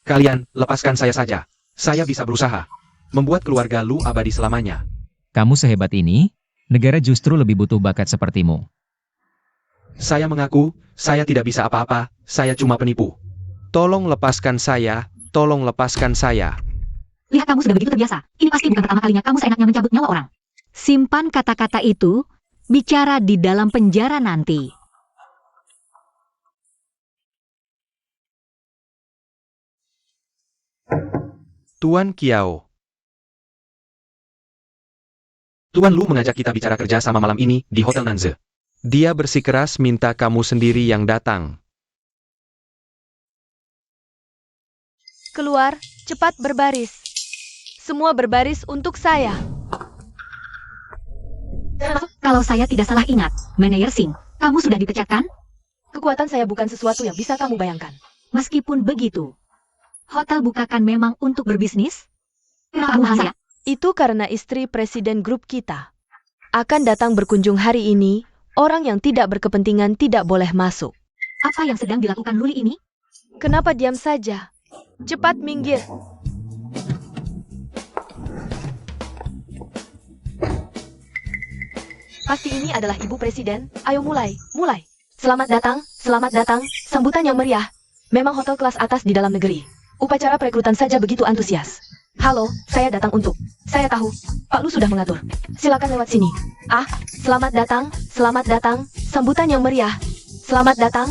Kalian, lepaskan saya saja. Saya bisa berusaha membuat keluarga Lu abadi selamanya. Kamu sehebat ini, negara justru lebih butuh bakat sepertimu. Saya mengaku, saya tidak bisa apa-apa, saya cuma penipu. Tolong lepaskan saya, tolong lepaskan saya. Lihat kamu sudah begitu terbiasa. Ini pasti bukan pertama kalinya kamu seenaknya mencabut nyawa orang. Simpan kata-kata itu, bicara di dalam penjara nanti. Tuan Kiao. Tuan Lu mengajak kita bicara kerja sama malam ini di Hotel Nanze. Dia bersikeras minta kamu sendiri yang datang. Keluar, cepat berbaris. Semua berbaris untuk saya. Kalau saya tidak salah ingat, Manajer Singh, kamu sudah dipecat kan? Kekuatan saya bukan sesuatu yang bisa kamu bayangkan. Meskipun begitu, hotel bukakan memang untuk berbisnis? Kenapa kamu saya? Itu karena istri presiden grup kita akan datang berkunjung hari ini. Orang yang tidak berkepentingan tidak boleh masuk. Apa yang sedang dilakukan Luli ini? Kenapa diam saja? Cepat minggir. Pasti ini adalah ibu presiden. Ayo mulai, mulai. Selamat datang, sambutan yang meriah. Memang hotel kelas atas di dalam negeri. Upacara perekrutan saja begitu antusias. Halo, saya datang untuk. Saya tahu, Pak Lu sudah mengatur. Silakan lewat sini. Selamat datang, sambutan yang meriah. Selamat datang,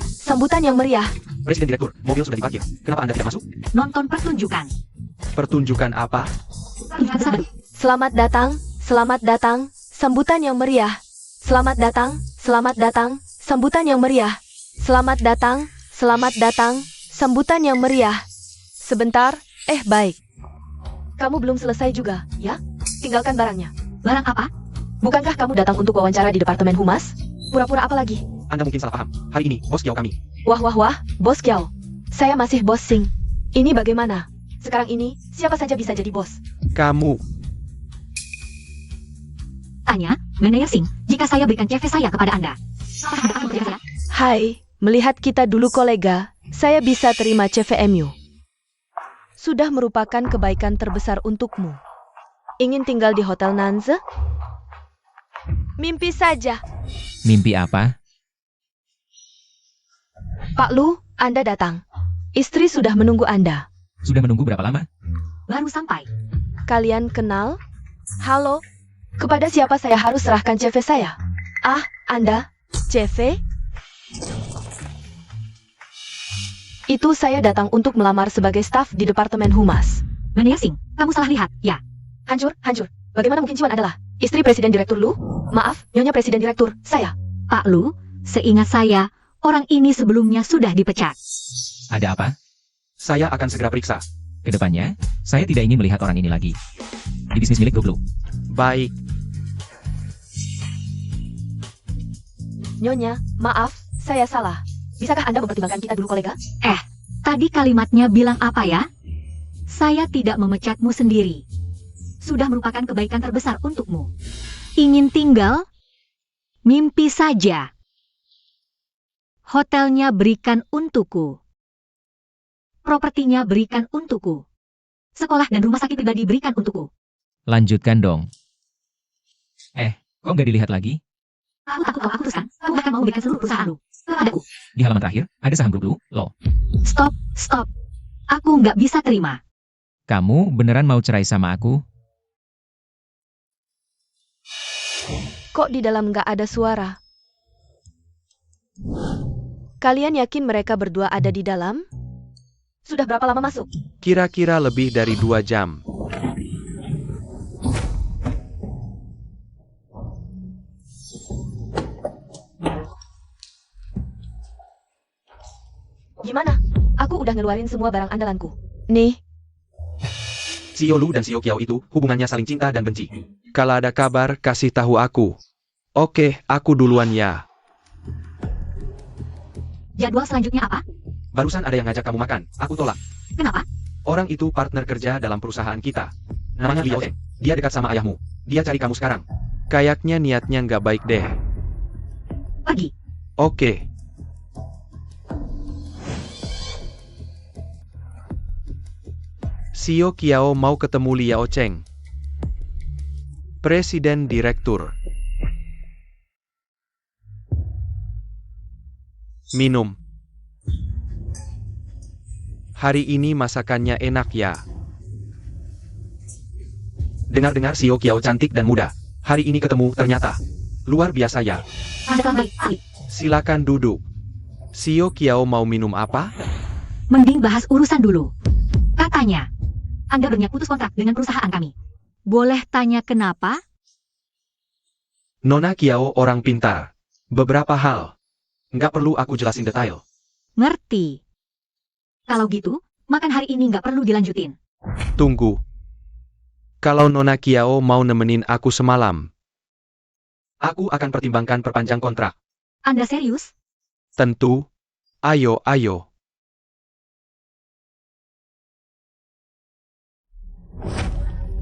sambutan yang meriah. Presiden Direktur, mobil sudah diparkir. Kenapa Anda tidak masuk? Nonton pertunjukan. Pertunjukan apa? Pertunjukan besar. Selamat datang, sambutan yang meriah. Selamat datang, sambutan yang meriah. Selamat datang, sambutan yang meriah. Sebentar, baik. Kamu belum selesai juga, ya? Tinggalkan barangnya. Barang apa? Bukankah kamu datang untuk wawancara di Departemen Humas? Pura-pura apa lagi? Anda mungkin salah paham. Hari ini, bos Kiao kami. Wah, Bos Kiao. Saya masih bos Sing. Ini bagaimana? Sekarang ini, siapa saja bisa jadi bos. Kamu. Tanya, Manajer Singh, jika saya berikan CV saya kepada Anda, apakah Anda akan percaya saya? Hai, melihat kita dulu kolega, saya bisa terima CVMU. Sudah merupakan kebaikan terbesar untukmu. Ingin tinggal di Hotel Nanze? Mimpi saja. Mimpi apa? Pak Lu, Anda datang. Istri sudah menunggu Anda. Sudah menunggu berapa lama? Baru sampai. Kalian kenal? Halo? Kepada siapa saya harus serahkan CV saya? Anda? CV? Itu saya datang untuk melamar sebagai staf di Departemen Humas. Manajer Singh, kamu salah lihat, ya? Hancur. Bagaimana mungkin Ciwan adalah istri Presiden Direktur Lu? Maaf, Nyonya Presiden Direktur, saya. Pak Lu, seingat saya, orang ini sebelumnya sudah dipecat. Ada apa? Saya akan segera periksa. Kedepannya, saya tidak ingin melihat orang ini lagi di bisnis milik grup Lu. Baik. Nyonya, maaf, saya salah. Bisakah Anda mempertimbangkan kita dulu, kolega? Tadi kalimatnya bilang apa ya? Saya tidak memecatmu sendiri. Sudah merupakan kebaikan terbesar untukmu. Ingin tinggal? Mimpi saja. Hotelnya berikan untukku. Propertinya berikan untukku. Sekolah dan rumah sakit pribadi berikan untukku. Lanjutkan dong. Kok nggak dilihat lagi? Aku takut kalau aku teruskan, kamu akan mau memberikan seluruh perusahaanmu kepadaku. Di halaman terakhir, ada saham grup Lu, loh. Stop. Aku nggak bisa terima. Kamu beneran mau cerai sama aku? Kok di dalam nggak ada suara? Kalian yakin mereka berdua ada di dalam? Sudah berapa lama masuk? Kira-kira lebih dari 2 jam. Gimana? Aku udah ngeluarin semua barang andalanku. Nih. Sio Lu dan Sio Kiao itu hubungannya saling cinta dan benci. Kalau ada kabar, kasih tahu aku. Oke, aku duluan ya. Jadwal selanjutnya apa? Barusan ada yang ngajak kamu makan. Aku tolak. Kenapa? Orang itu partner kerja dalam perusahaan kita. Namanya Liao Zheng. Dia dekat sama ayahmu. Dia cari kamu sekarang. Kayaknya niatnya nggak baik deh. Pergi. Oke. Xiao Qiao mau ketemu Liao Cheng. Presiden Direktur. Minum. Hari ini masakannya enak ya. Dengar-dengar Xiao Qiao cantik dan muda. Hari ini ketemu ternyata. Luar biasa ya. Anda telah baik, Ali. Silakan duduk. Xiao Qiao mau minum apa? Mending bahas urusan dulu. Katanya, Anda berniat putus kontrak dengan perusahaan kami. Boleh tanya kenapa? Nona Qiao orang pintar. Beberapa hal. Nggak perlu aku jelasin detail. Ngerti. Kalau gitu, makan hari ini nggak perlu dilanjutin. Tunggu. Kalau Nona Qiao mau nemenin aku semalam, aku akan pertimbangkan perpanjang kontrak. Anda serius? Tentu. Ayo, ayo.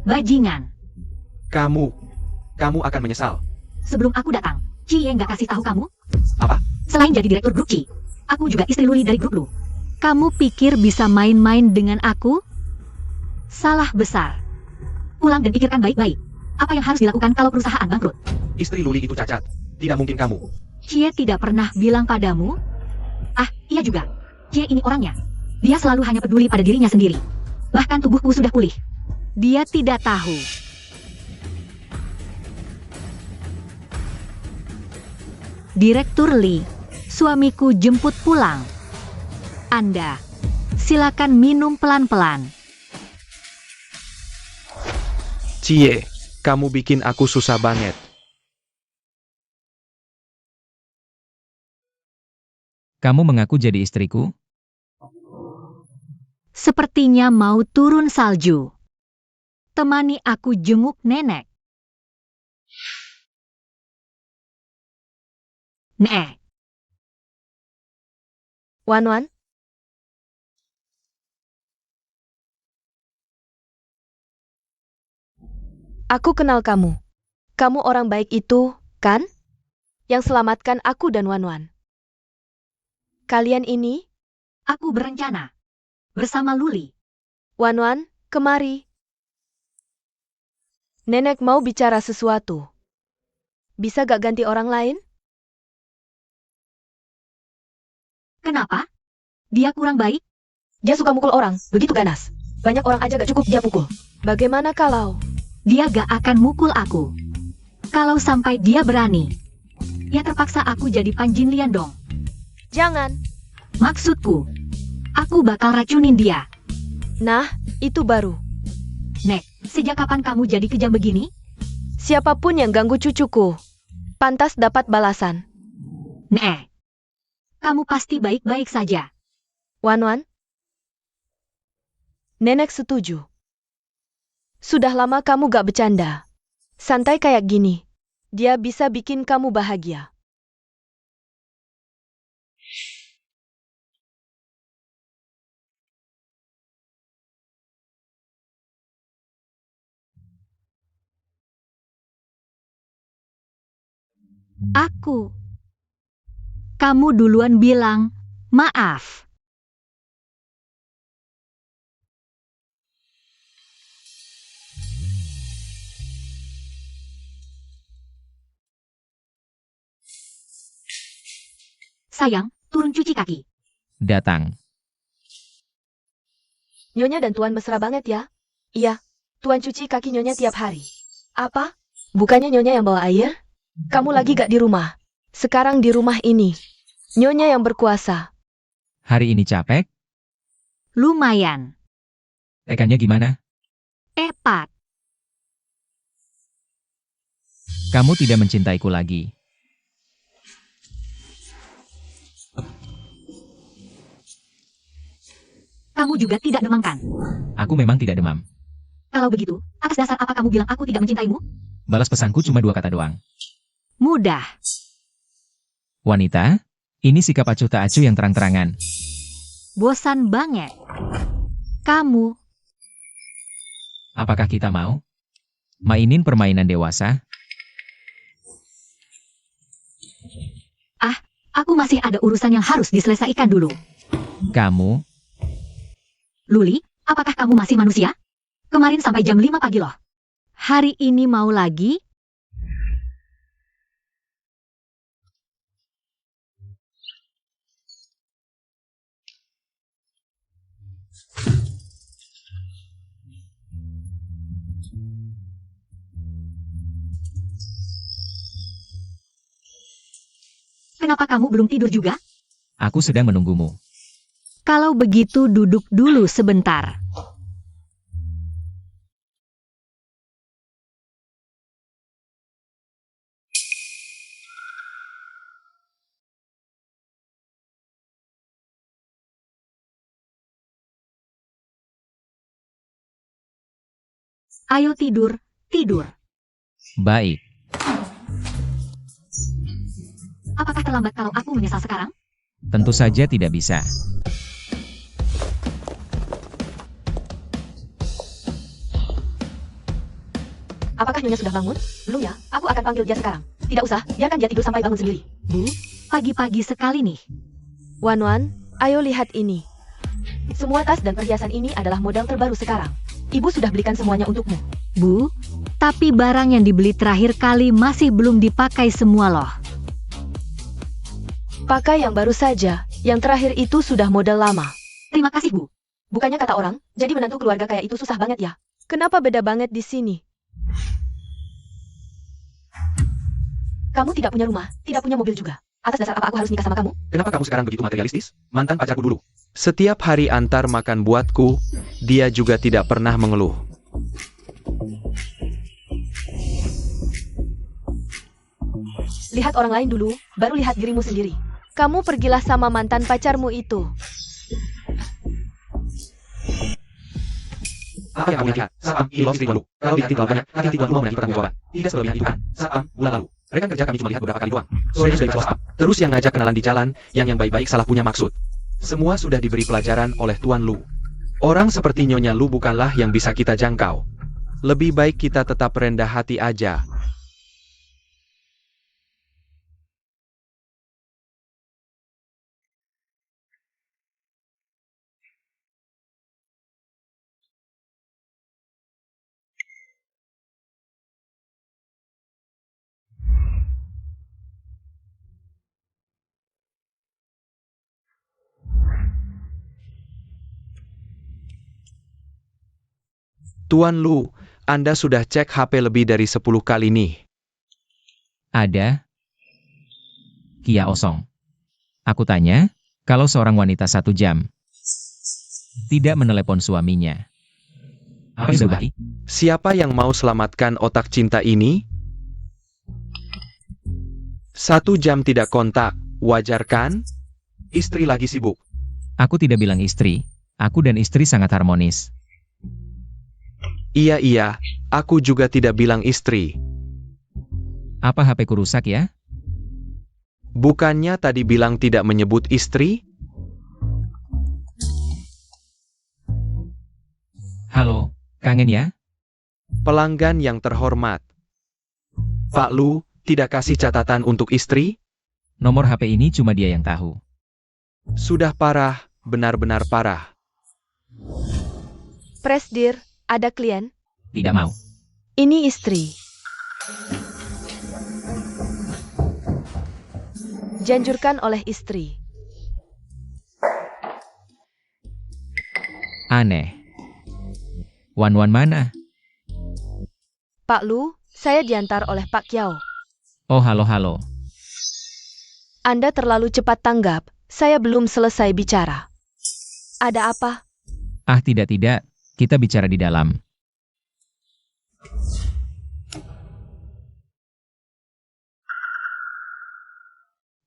Bajingan. Kamu akan menyesal. Sebelum aku datang, Cie nggak kasih tahu kamu? Apa? Selain jadi direktur grup Ci, aku juga istri Luli dari grup Lu. Kamu pikir bisa main-main dengan aku? Salah besar. Pulang dan pikirkan baik-baik. Apa yang harus dilakukan kalau perusahaan bangkrut? Istri Luli itu cacat. Tidak mungkin kamu. Cie tidak pernah bilang padamu? Ah, iya juga. Cie ini orangnya. Dia selalu hanya peduli pada dirinya sendiri. Bahkan tubuhku sudah pulih. Dia tidak tahu. Direktur Lee, suamiku jemput pulang. Anda, silakan minum pelan-pelan. Cie, kamu bikin aku susah banget. Kamu mengaku jadi istriku? Sepertinya mau turun salju. Temani aku jenguk nenek. Nek. Wan. Aku kenal kamu. Kamu orang baik itu, kan? Yang selamatkan aku dan Wan. Kalian ini? Aku berencana. Bersama Luli. Wan, kemari. Nenek mau bicara sesuatu. Bisa gak ganti orang lain? Kenapa? Dia kurang baik? Dia suka mukul orang, begitu ganas. Banyak orang aja gak cukup dia pukul. Bagaimana kalau? Dia gak akan mukul aku. Kalau sampai dia berani, ya terpaksa aku jadi Panjin Lian dong. Jangan. Maksudku, aku bakal racunin dia. Nah, itu baru. Nek, sejak kapan kamu jadi kejam begini? Siapapun yang ganggu cucuku, pantas dapat balasan. Nek, kamu pasti baik-baik saja. Wan. Nenek setuju. Sudah lama kamu gak bercanda. Santai kayak gini. Dia bisa bikin kamu bahagia. Aku. Kamu duluan bilang, maaf. Sayang, turun cuci kaki. Datang. Nyonya dan Tuan mesra banget ya? Iya, Tuan cuci kaki Nyonya tiap hari. Apa? Bukannya Nyonya yang bawa air? Kamu lagi gak di rumah? Sekarang di rumah ini. Nyonya yang berkuasa. Hari ini capek? Lumayan. Tekannya gimana? Tepat. Kamu tidak mencintaiku lagi. Kamu juga tidak demam kan? Aku memang tidak demam. Kalau begitu, atas dasar apa kamu bilang aku tidak mencintaimu? Balas pesanku cuma 2 kata doang. Mudah. Wanita, ini sikap acuh tak acuh yang terang-terangan. Bosan banget. Kamu. Apakah kita mau mainin permainan dewasa? Aku masih ada urusan yang harus diselesaikan dulu. Kamu, Luli, Apakah kamu masih manusia? Kemarin sampai jam 5 pagi loh. Hari ini mau lagi? Kenapa kamu belum tidur juga? Aku sedang menunggumu. Kalau begitu duduk dulu sebentar. Ayo tidur, tidur. Baik. Apakah terlambat kalau aku menyesal sekarang? Tentu saja tidak bisa. Apakah Nyonya sudah bangun? Belum ya, aku akan panggil dia sekarang. Tidak usah, biarkan dia tidur sampai bangun sendiri. Bu, pagi-pagi sekali nih. Wan, ayo lihat ini. Semua tas dan perhiasan ini adalah model terbaru sekarang. Ibu sudah belikan semuanya untukmu. Bu, tapi barang yang dibeli terakhir kali masih belum dipakai semua loh. Pakai yang baru saja, yang terakhir itu sudah model lama. Terima kasih, Bu. Bukannya kata orang, jadi menantu keluarga kaya itu susah banget ya? Kenapa beda banget di sini? Kamu tidak punya rumah, tidak punya mobil juga. Atas dasar apa aku harus nikah sama kamu? Kenapa kamu sekarang begitu materialistis? Mantan pacarku dulu. Setiap hari antar makan buatku, dia juga tidak pernah mengeluh. Lihat orang lain dulu, baru lihat dirimu sendiri. Kamu pergilah sama mantan pacarmu itu. Apa yang kamu lihat? Saat ini istri dulu. Kalau di hati terlalu banyak, hati-hati tuan mau menagih pertanggungjawaban. Tidak sebelumnya itu kan. Saat bulan lalu. Rekan kerja kami cuma lihat beberapa kali doang. Sorenya sudah diclose up. Terus yang ngajak kenalan di jalan, yang baik-baik salah punya maksud. Semua sudah diberi pelajaran oleh Tuan Lu. Orang seperti Nyonya Lu bukanlah yang bisa kita jangkau. Lebih baik kita tetap rendah hati aja. Tuan Lu, Anda sudah cek HP lebih dari 10 kali nih. Ada? Kia Osong. Aku tanya, kalau seorang wanita 1 jam tidak menelepon suaminya, apa yang baik? Siapa yang mau selamatkan otak cinta ini? 1 jam tidak kontak, wajar kan? Istri lagi sibuk. Aku tidak bilang istri. Aku dan istri sangat harmonis. Iya, aku juga tidak bilang istri. Apa HP-ku rusak ya? Bukannya tadi bilang tidak menyebut istri? Halo, kangen ya? Pelanggan yang terhormat. Pak Lu, tidak kasih catatan untuk istri? Nomor HP ini cuma dia yang tahu. Sudah parah, benar-benar parah. Presdir, ada klien? Tidak mau. Ini istri. Dianjurkan oleh istri. Aneh. Wan mana? Pak Lu, saya diantar oleh Pak Kiao. Oh halo. Anda terlalu cepat tanggap, saya belum selesai bicara. Ada apa? Ah tidak, kita bicara di dalam.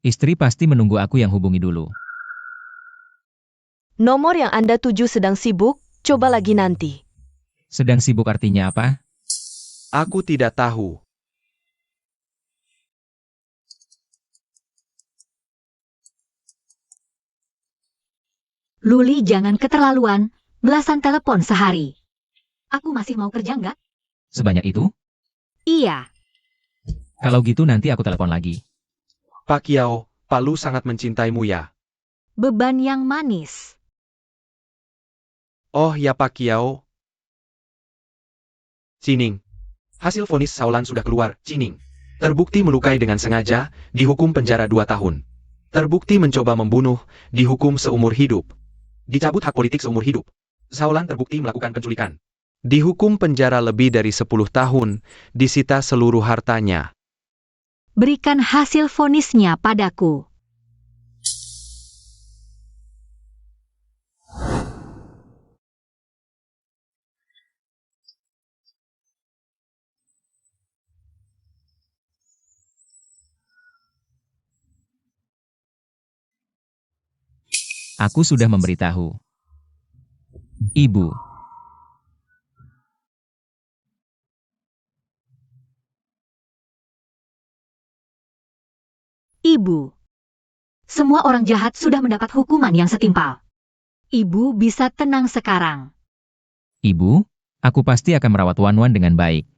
Istri pasti menunggu aku yang hubungi dulu. Nomor yang Anda tuju sedang sibuk, coba lagi nanti. Sedang sibuk artinya apa? Aku tidak tahu. Luli jangan keterlaluan, belasan telepon sehari. Aku masih mau kerja nggak? Sebanyak itu? Iya. Kalau gitu nanti aku telepon lagi. Pak Kiao, Pak Lu sangat mencintaimu ya. Beban yang manis. Oh ya Pak Kiao. Cining. Hasil vonis Saulan sudah keluar, Cining. Terbukti melukai dengan sengaja, dihukum penjara 2 tahun. Terbukti mencoba membunuh, dihukum seumur hidup. Dicabut hak politik seumur hidup. Saulan terbukti melakukan penculikan. Dihukum penjara lebih dari 10 tahun, disita seluruh hartanya. Berikan hasil vonisnya padaku. Aku sudah memberitahu. Ibu. Ibu. Semua orang jahat sudah mendapat hukuman yang setimpal. Ibu bisa tenang sekarang. Ibu, aku pasti akan merawat Wan Wan dengan baik.